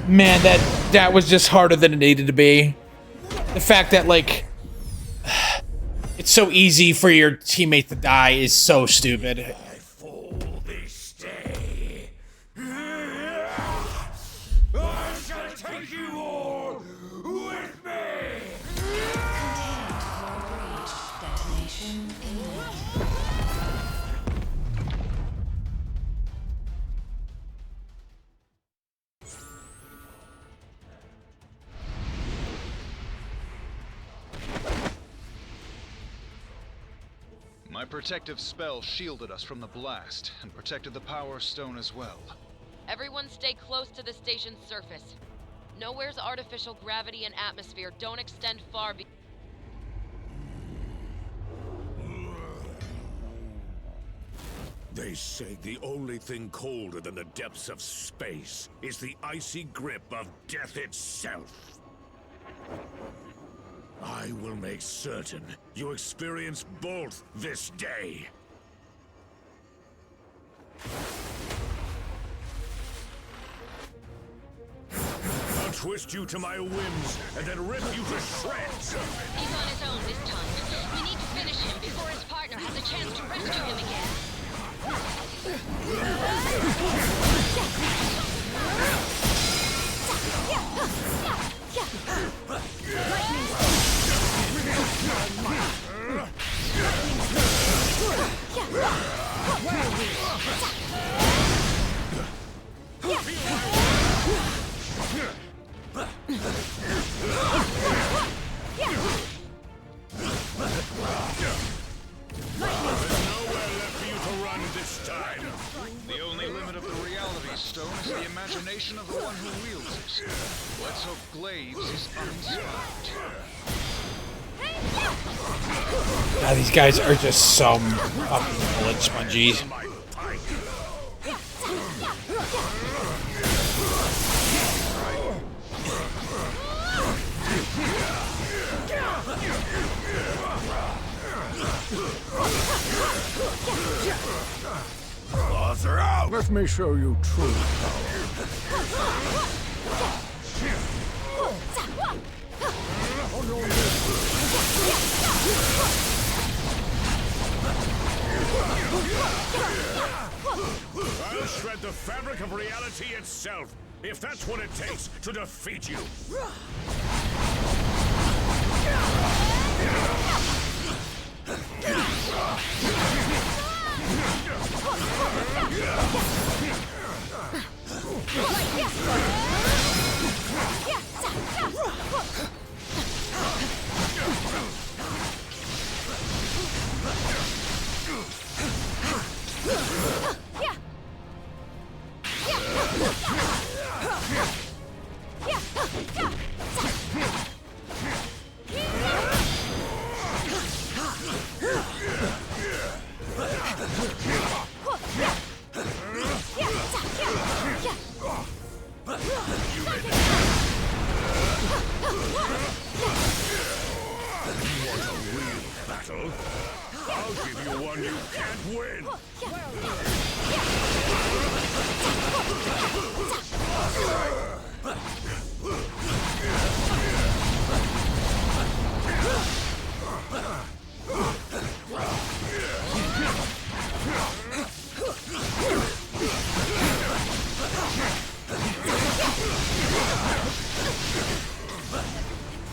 Man, that was just harder than it needed to be. The fact that, like, it's so easy for your teammate to die is so stupid. I shall take you all with me. Contained your breach, Thane. My protective spell shielded us from the blast, and protected the Power Stone as well. Everyone stay close to the station's surface. Knowhere's artificial gravity and atmosphere don't extend far beyond. They say the only thing colder than the depths of space is the icy grip of death itself. I will make certain you experience both this day. I'll twist you to my whims and then rip you to shreds. He's on his own this time. We need to finish him before his partner has a chance to rescue him again. The only limit of the reality stone is the imagination of the one who wields it. Let's hope Glaives is uninspired. God, these guys are just some fucking bullet sponges. Claws are out! Let me show you true power. I'll shred the fabric of reality itself, if that's what it takes to defeat you. I'll give you one you can't win!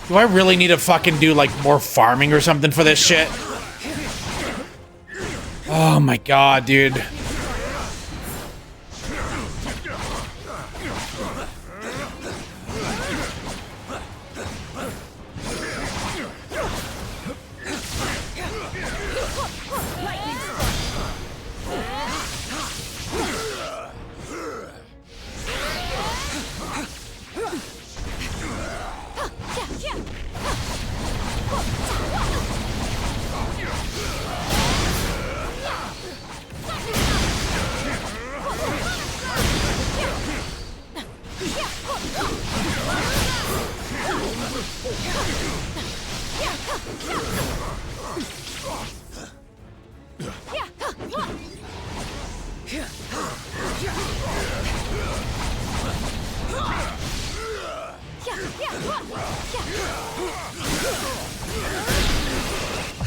Do I really need to fucking do like more farming or something for this shit? Oh my god, dude.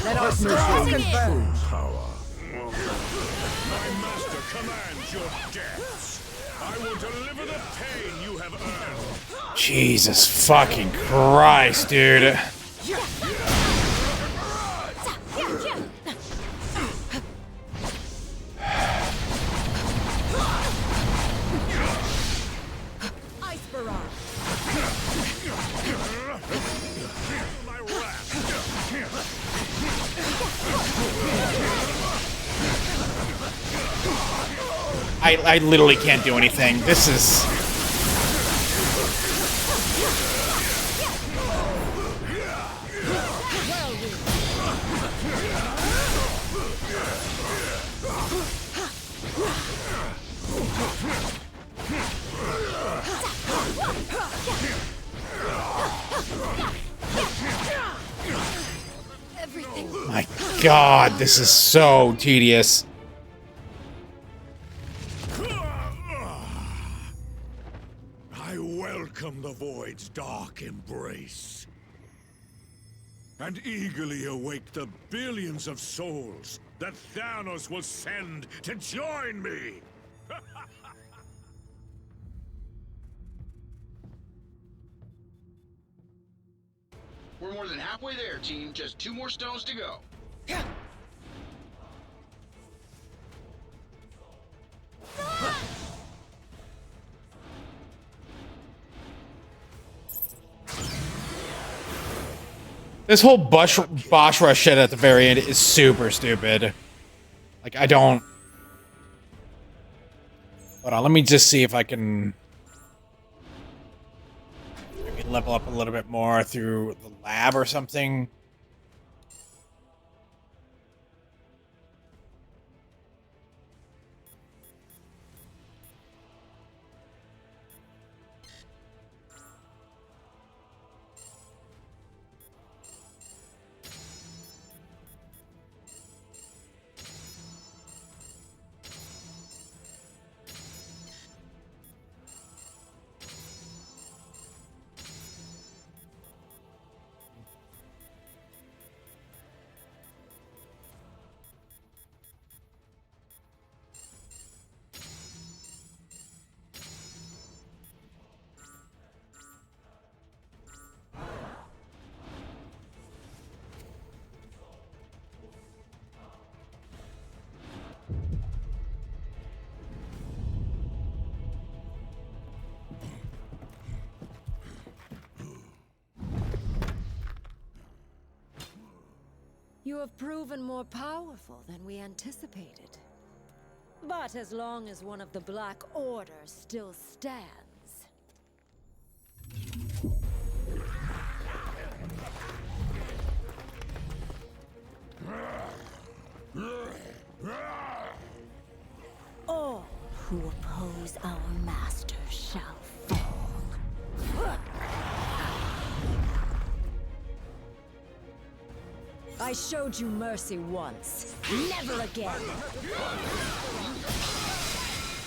Let our strong True power. My master commands your deaths. I will deliver the pain you have earned. Jesus fucking Christ, dude. Ice barrage. My wrath. I literally can't do anything. This is... My God, this is so tedious. I welcome the Void's dark embrace, and eagerly await the billions of souls that Thanos will send to join me! We're more than halfway there, team. Just 2 more stones to go. This whole boss rush shit at the very end is super stupid. Like, I don't... Hold on, let me just see if I can... Maybe level up a little bit more through the lab or something. You have proven more powerful than we anticipated. But as long as one of the Black Order still stands... All who oppose our master shall fall. I showed you mercy once. Never again!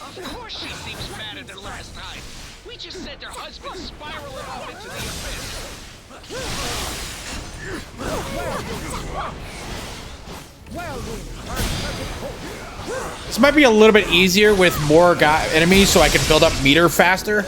Of course she seems madder than last time. We just sent her husband spiraling off into the abyss. This might be a little bit easier with more enemies so I can build up meter faster.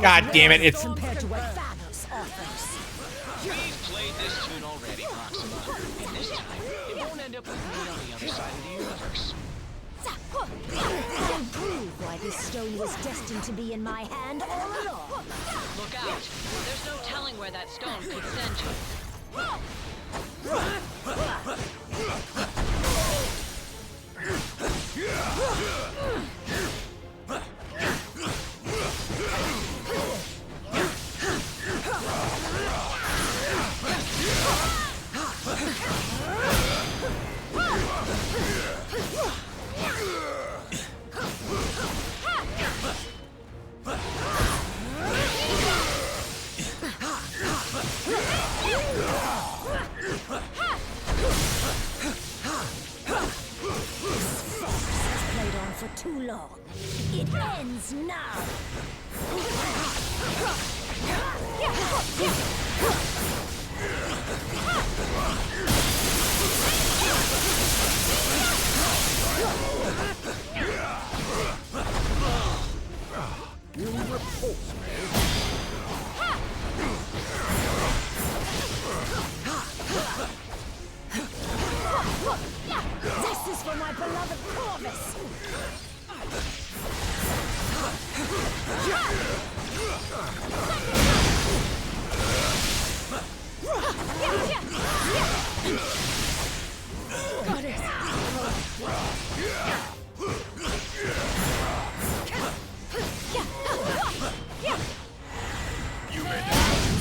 God damn it, it's... Compared to what Thanos offers. We've played this tune already, Proxima. And this time, it won't end up with me on the other side of the universe. I'll prove why this stone was destined to be in my hand all along. Look out. There's no telling where that stone could send you. for too long. It ends now. You repulse me. This is for my beloved Corvus.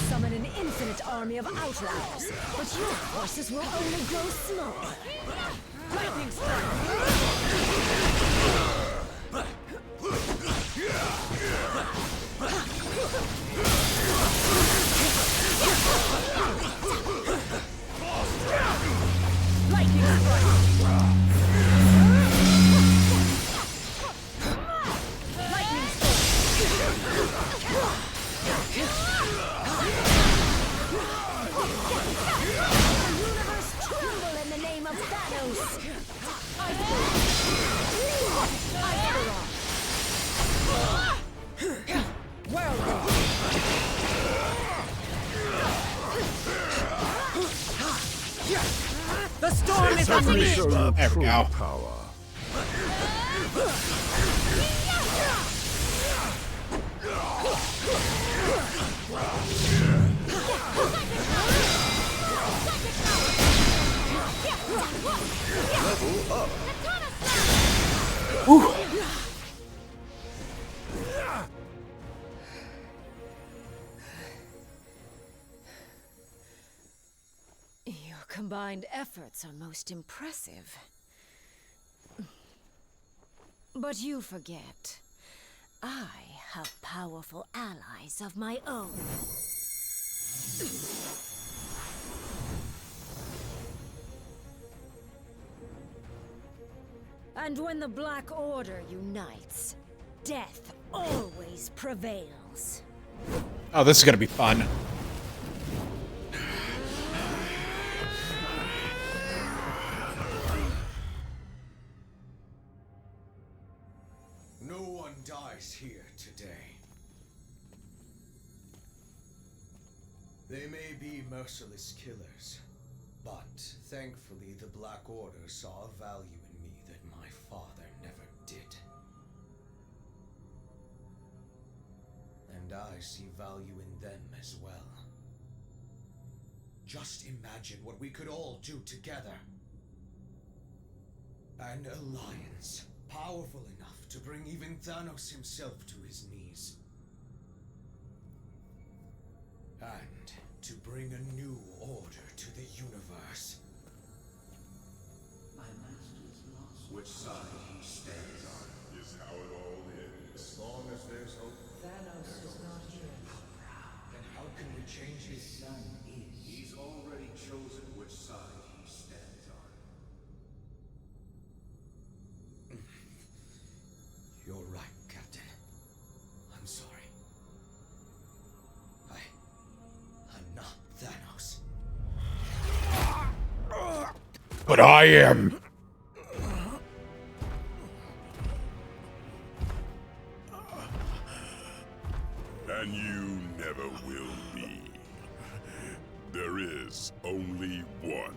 Summon an infinite army of outliers, but your forces will only grow smaller. Lightning Tremble in the name of Thanos! The storm is unleashed! There we go. Power. Level up. Ooh. Your combined efforts are most impressive. But you forget, I have powerful allies of my own. And when the Black Order unites, death always prevails. Oh, this is gonna be fun. No one dies here today. They may be merciless killers, but thankfully the Black Order saw a value in me that my father never did. And I see value in them as well. Just imagine what we could all do together. An alliance, powerful enough to bring even Thanos himself to his knees. And to bring a new order to the universe. My master's lost. Which side he stands on is how it all ends. As long as there's hope. Thanos is not here. Then how can we change His it? son is. He's already chosen which side he stands on. You're right, Captain. I'm sorry. I'm not Thanos. But I am. And you never will be. There is only one.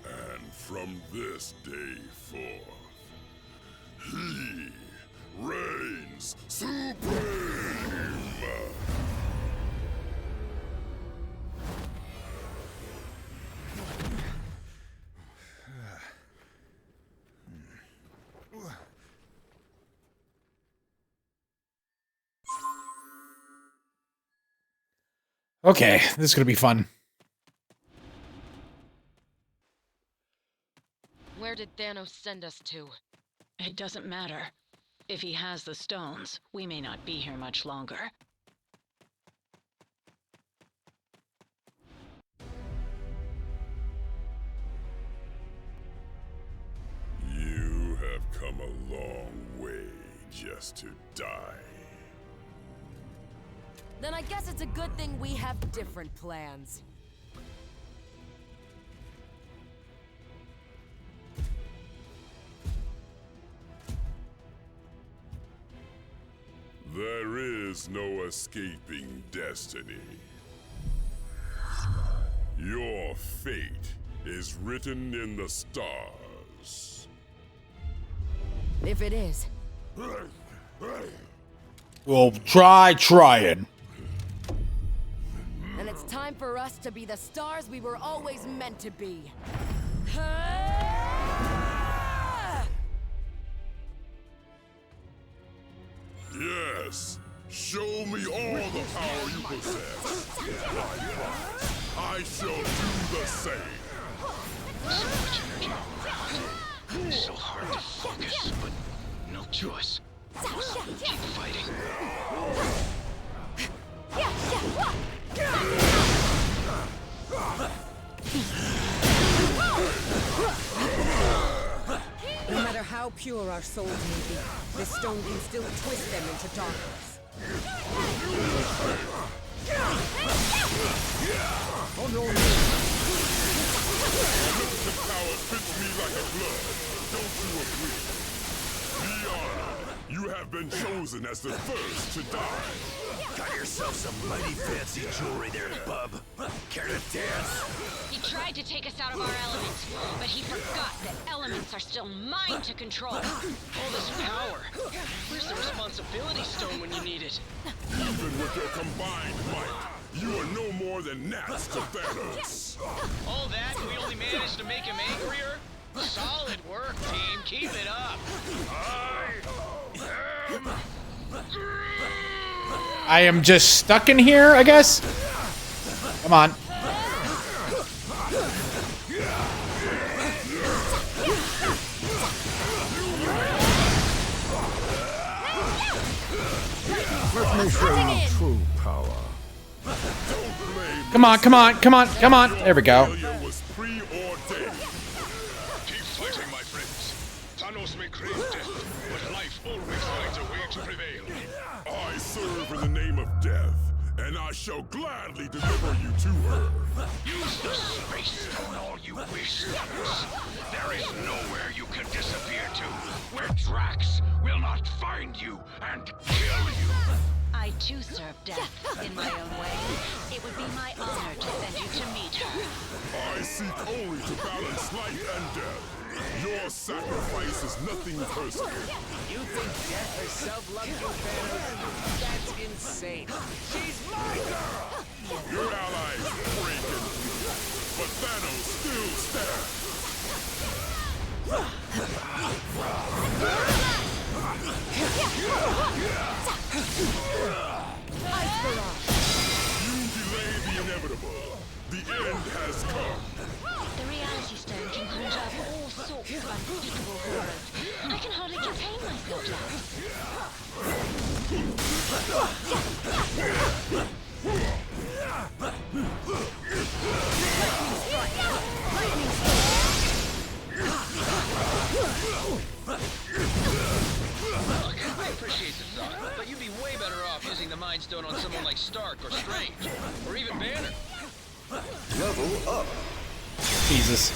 And from this day forth, he reigns supreme! Okay, this is gonna be fun. Where did Thanos send us to? It doesn't matter. If he has the stones, we may not be here much longer. You have come a long way just to die. Then I guess it's a good thing we have different plans. There is no escaping destiny. Your fate is written in the stars. If it is. Well, try trying. And it's time for us to be the stars we were always meant to be. Yes, show me all the power you possess. I shall do the same. So much energy all around. So hard to focus, but no choice. Must keep fighting. No matter how pure our souls may be, this stone can still twist them into darkness. Oh no! The power fits me like a glove. Don't you agree? Be honored. You have been chosen as the first to die. Got yourself some mighty fancy jewelry there, bub. Care to dance? He tried to take us out of our elements, but he forgot that elements are still mine to control. All this power. Where's the responsibility stone when you need it? Even with your combined might, you are no more than gnats to Thanos. All that, and we only managed to make him angrier? Solid work, team. Keep it up. I am just stuck in here, I guess. Come on. Let me show you true power. Come on, come on, come on, come on. There we go. Keep fighting, my friends. Thanos may crave death, but life always finds a way to prevail. I serve in the name of death, and I shall gladly deliver you to her. Use the space stone all you wish, Thanos. There is nowhere you can disappear to, where Drax will not find you and kill you. I too serve death in my own way. It would be my honor to send you to meet her. I seek only to balance life and death. Your sacrifice is nothing personal. You think death herself loves you, Thanos? That's insane. She's my girl! Your allies break and bleed, but Thanos still stands. You delay the inevitable. The end has come. The reality stone can conjure up all sorts of unspeakable horrors. I can hardly contain myself Look, I appreciate the thought, but you'd be way better off using the Mind Stone on someone like Stark or Strange, or even Banner. Level up. Jesus.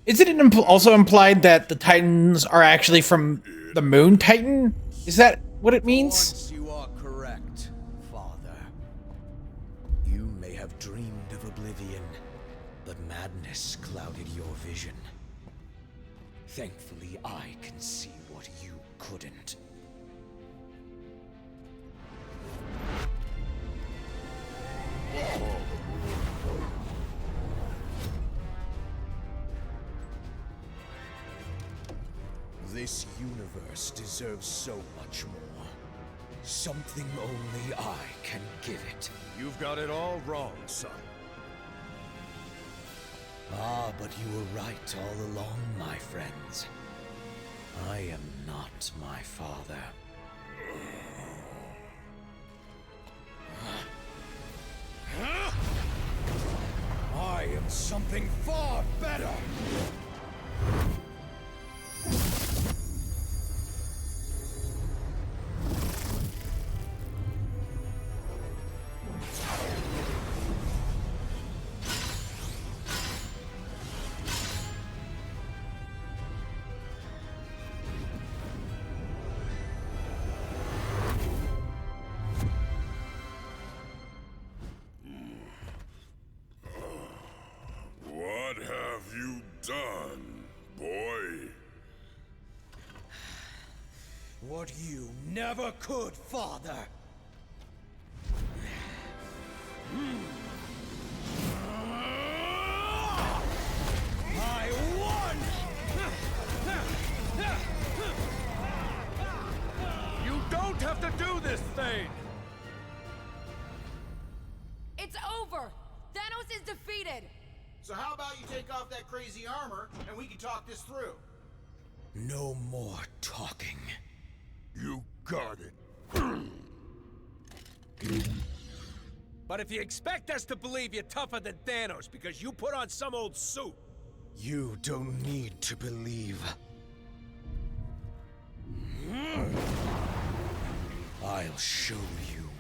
Is it also implied that the Titans are actually from the Moon Titan? Is that what it means? Once you are correct, Father. You may have dreamed of oblivion, but madness clouded your vision. Thankfully, I can see what you couldn't. This universe deserves so much more. Something only I can give it. You've got it all wrong, son. Ah, but you were right all along, my friends. I am not my father. I am something far better! What have you done, boy? What you never could, father! I won! You don't have to do this, Thane! It's over! Thanos is defeated! So how about you take off that crazy armor, and we can talk this through? No more talking. You got it. But if you expect us to believe you're tougher than Thanos because you put on some old suit... You don't need to believe. I'll show you.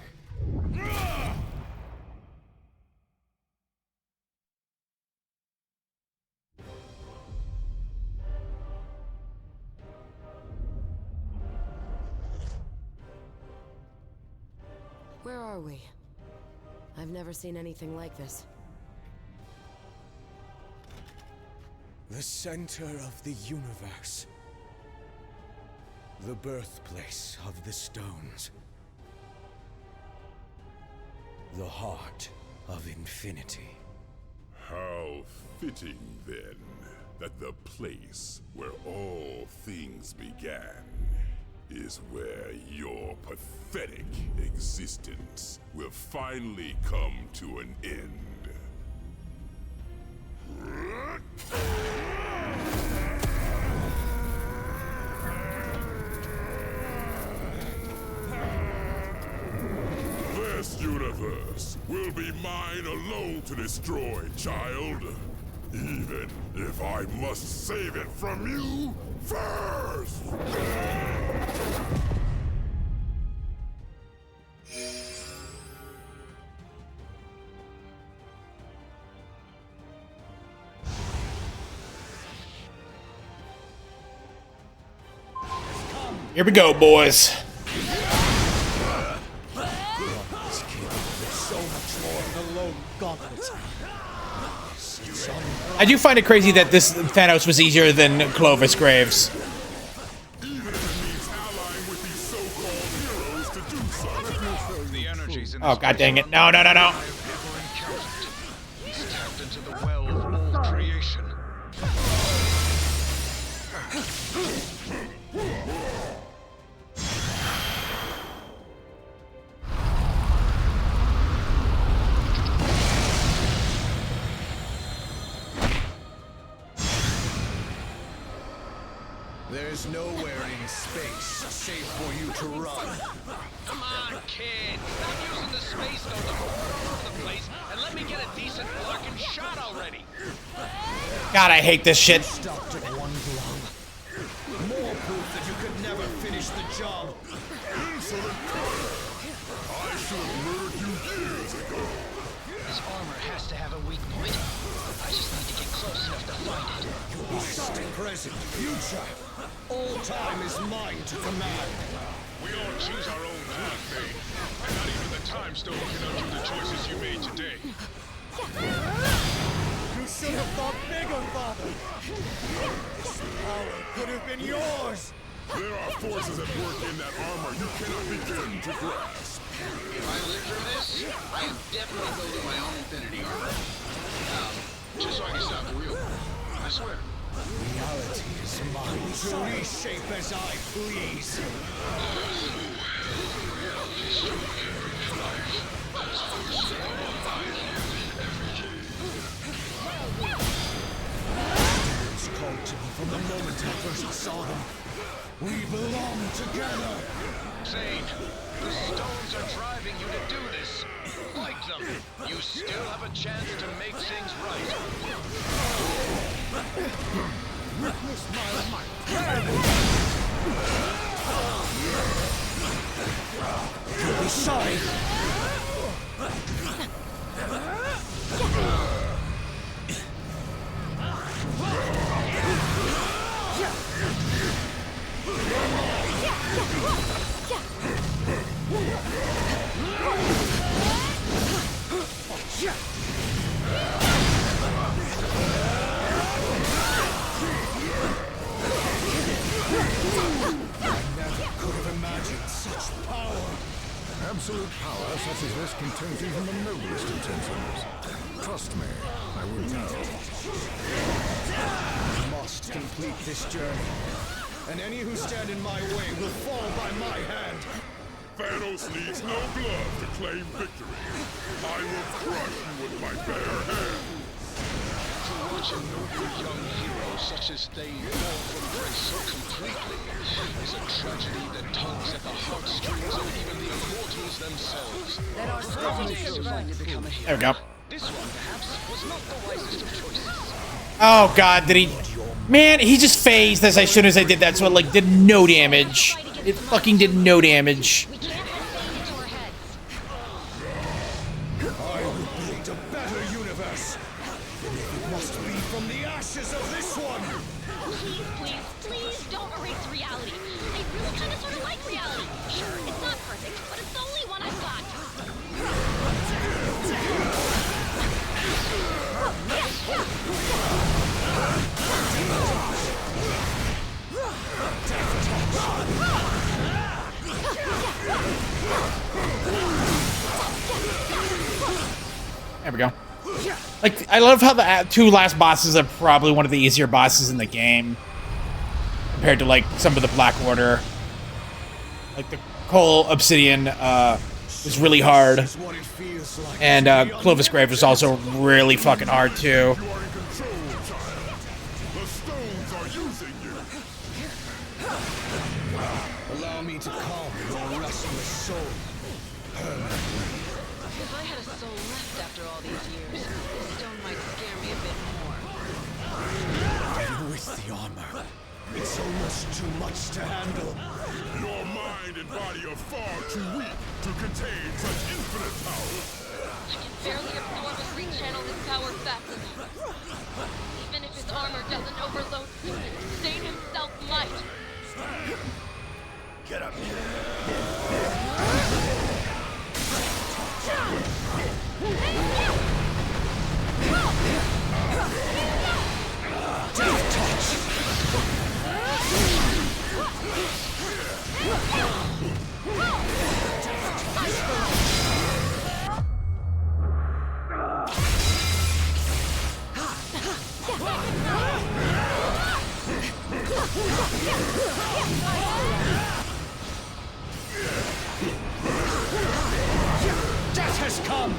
Where are we? I've never seen anything like this. The center of the universe. The birthplace of the stones. The heart of infinity. How fitting, then, that the place where all things began is where your pathetic existence will finally come to an end. This universe will be mine alone to destroy, child. Even if I must save it from you first! Here we go, boys. I do find it crazy that this Thanos was easier than Clovis Graves. Oh, god dang it. No, no, no, no. He's tapped into the well of all creation. There's nowhere in space safe for you to run. Come on, kid. Stop using the space stone to go all over the place and let me get a decent blocking shot already. God, I hate this shit. Stopped at one glove. More proof that you could never finish the job. Insolent cur! I should have murdered you years ago. This armor has to have a weak point. I just need to get close enough to find it. Past, present, future. All time is mine to command. We all choose our own path, Thane. And not even the Time Stone can undo the choices you made today. You should have thought bigger, Father. This power could have been yours. There are forces at work in that armor you cannot begin to grasp. If I live through this, I am definitely building my own Infinity armor. Just so I can stop the wheel. I swear. Reality is mine to reshape as I please. Called to me from the moment I first saw them. We belong together. Thane, the stones are driving you to do this. Fight them. You still have a chance to make things right. Witness my might. You'll be sorry. Absolute power such as this contains even the noblest intentions. Trust me, I will tell. I must complete this journey, and any who stand in my way will fall by my hand. Thanos needs no glove to claim victory. I will crush you with my bare hands. To watch a noble young hero such as Thane fall from grace so completely is a tragedy that tugs at the heartstrings of even the immortals themselves. Let our stories So fine to become a hero. There we go. This one, perhaps, was not the wisest of choices. Oh god, did he? Man, he just phased as soon as I did that, so it like did no damage. It fucking did no damage. I will build a better universe. It must be from the ashes of this one. Please don't erase reality. I really kind of sort of like reality. Sure, it's not perfect, but it's the only one I've got. There we go. Like, I love how the two last bosses are probably one of the easier bosses in the game compared to like some of the Black Order. Like the Coal Obsidian was really hard, and Clovis Grave was also really fucking hard too. Allow me to calm your restless soul permanently. If I had a soul left after all these years, this stone might scare me a bit more. Even with the armor, it's almost too much to handle. Your mind and body are far too weak to contain such infinite power. I can barely absorb and rechannel his power fast enough. Even if his armor doesn't overload soon, Thane himself might. Get up here. Death touch. Death has come!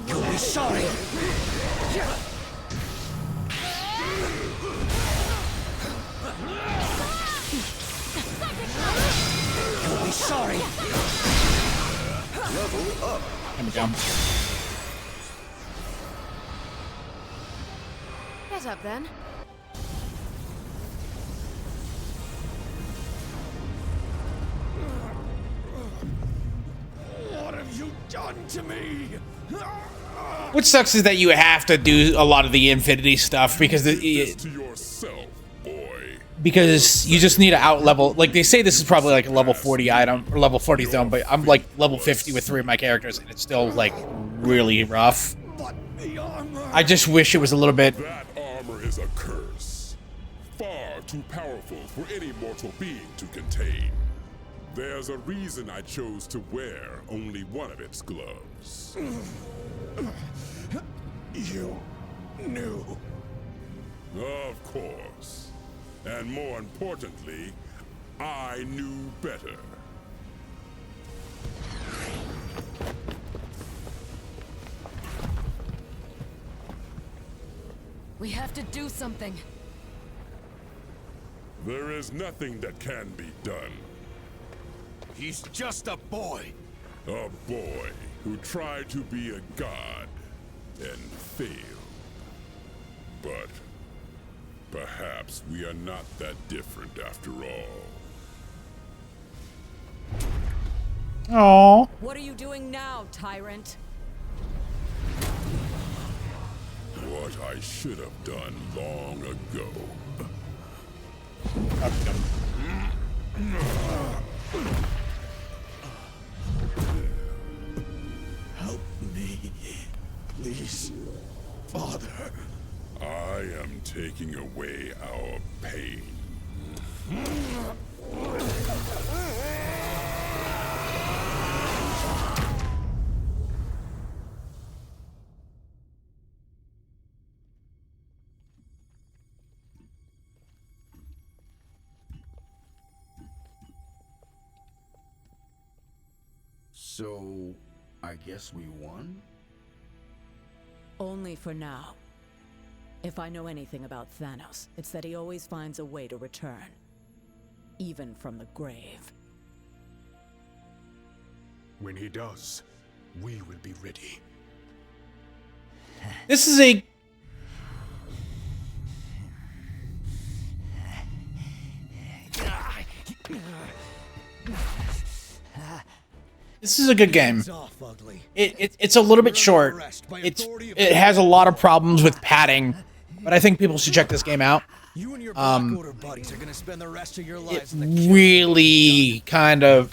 You'll be sorry! You'll be sorry! Level up! There we go. Get up then. What have you done to me? Which sucks is that you have to do a lot of the Infinity stuff because To yourself, boy. because you just need to out level. Like they say, this is probably like a level 40 item or level 40 zone, but I'm like level 50 with 3 of my characters, and it's still like really rough. I just wish it was a little bit. That armor is a curse. Far too powerful for any mortal being to contain. There's a reason I chose to wear only one of its gloves. You knew. Of course. And more importantly, I knew better. We have to do something. There is nothing that can be done. He's just a boy. A boy who tried to be a god and failed. But perhaps we are not that different after all. Aww. What are you doing now, tyrant? What I should have done long ago. Help me, please, Father. I am taking away our pain. So, I guess we won? Only for now. If I know anything about Thanos, it's that he always finds a way to return. Even from the grave. When he does, we will be ready. This is a... This is a good game. It's a little bit short. It has a lot of problems with padding, but I think people should check this game out. You and your Black Order buddies are gonna spend the rest of your lives in the Really kind of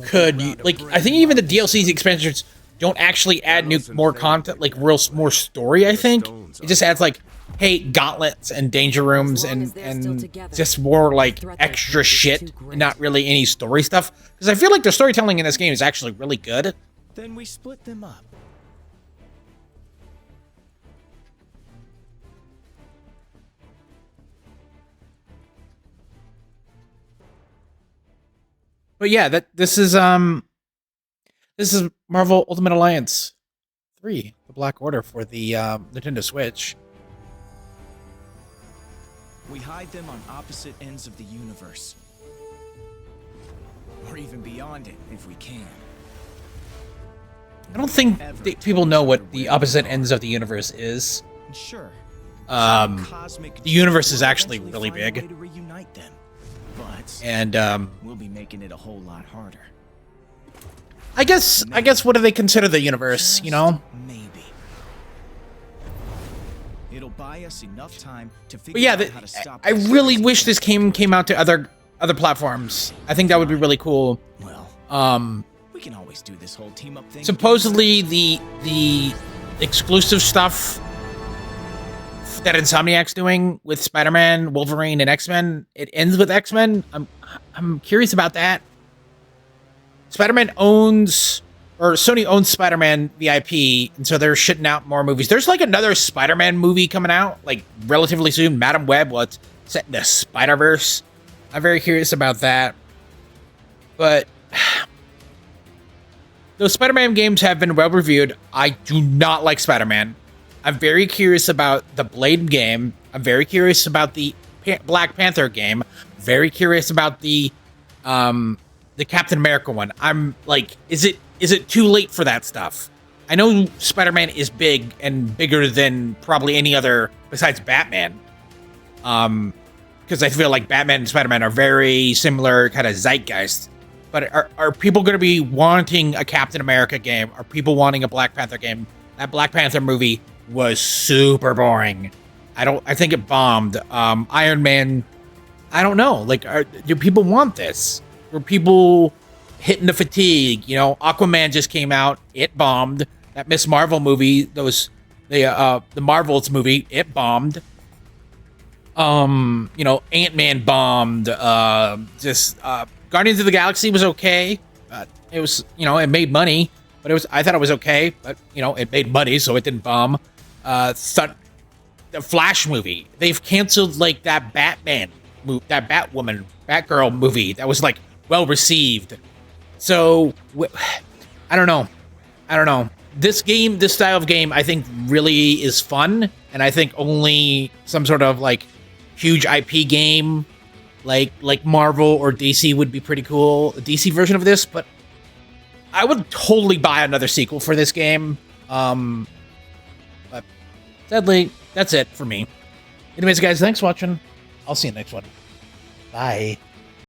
could, like, I think even the DLCs expansions don't actually add more content, like more story. I think it just adds like, hey, gauntlets and danger rooms and just more like extra shit and not really any story stuff. Because I feel like the storytelling in this game is actually really good. Then we split them up. But yeah, this is Marvel Ultimate Alliance 3, the Black Order for the Nintendo Switch. We hide them on opposite ends of the universe. Or even beyond it, if we can. I don't think people know what the opposite ends of the universe is. Sure. The universe is actually really big. And we'll be making it a whole lot harder. I guess what do they consider the universe, you know? Maybe. It'll buy us enough time to But figure yeah, out how to stop I really wish this game came out to other platforms. I think that would be really cool. Well, we can always do this whole team up thing. Supposedly the exclusive stuff that Insomniac's doing with Spider-Man, Wolverine, and X-Men, it ends with X-Men. I'm curious about that. Spider-Man owns, or Sony owns Spider-Man VIP, and so they're shitting out more movies. There's like another Spider-Man movie coming out, like relatively soon. Madam Web, what's set in the Spider-Verse. I'm very curious about that. But those Spider-Man games have been well reviewed. I do not like Spider-Man. I'm very curious about the Blade game. I'm very curious about the Black Panther game. Very curious about the Captain America one. I'm like, is it too late for that stuff? I know Spider-Man is big and bigger than probably any other besides Batman. Because I feel like Batman and Spider-Man are very similar kind of zeitgeist. But are people going to be wanting a Captain America game? Are people wanting a Black Panther game? That Black Panther movie was super boring. I think it bombed. Iron Man, I don't know. Like, do people want this? Were people hitting the fatigue? You know, Aquaman just came out. It bombed. That Miss Marvel movie, the Marvels movie, it bombed. You know, Ant-Man bombed. Guardians of the Galaxy was okay. It was, you know, it made money, but I thought it was okay, but, you know, it made money, so it didn't bomb. the Flash movie. They've canceled like that Batman movie, that Batgirl movie that was like well received. So I don't know. This game, this style of game, I think really is fun, and I think only some sort of like huge IP game like Marvel or DC would be pretty cool. A DC version of this, but I would totally buy another sequel for this game. But sadly, that's it for me. Anyways, guys, thanks for watching. I'll see you next one. Bye.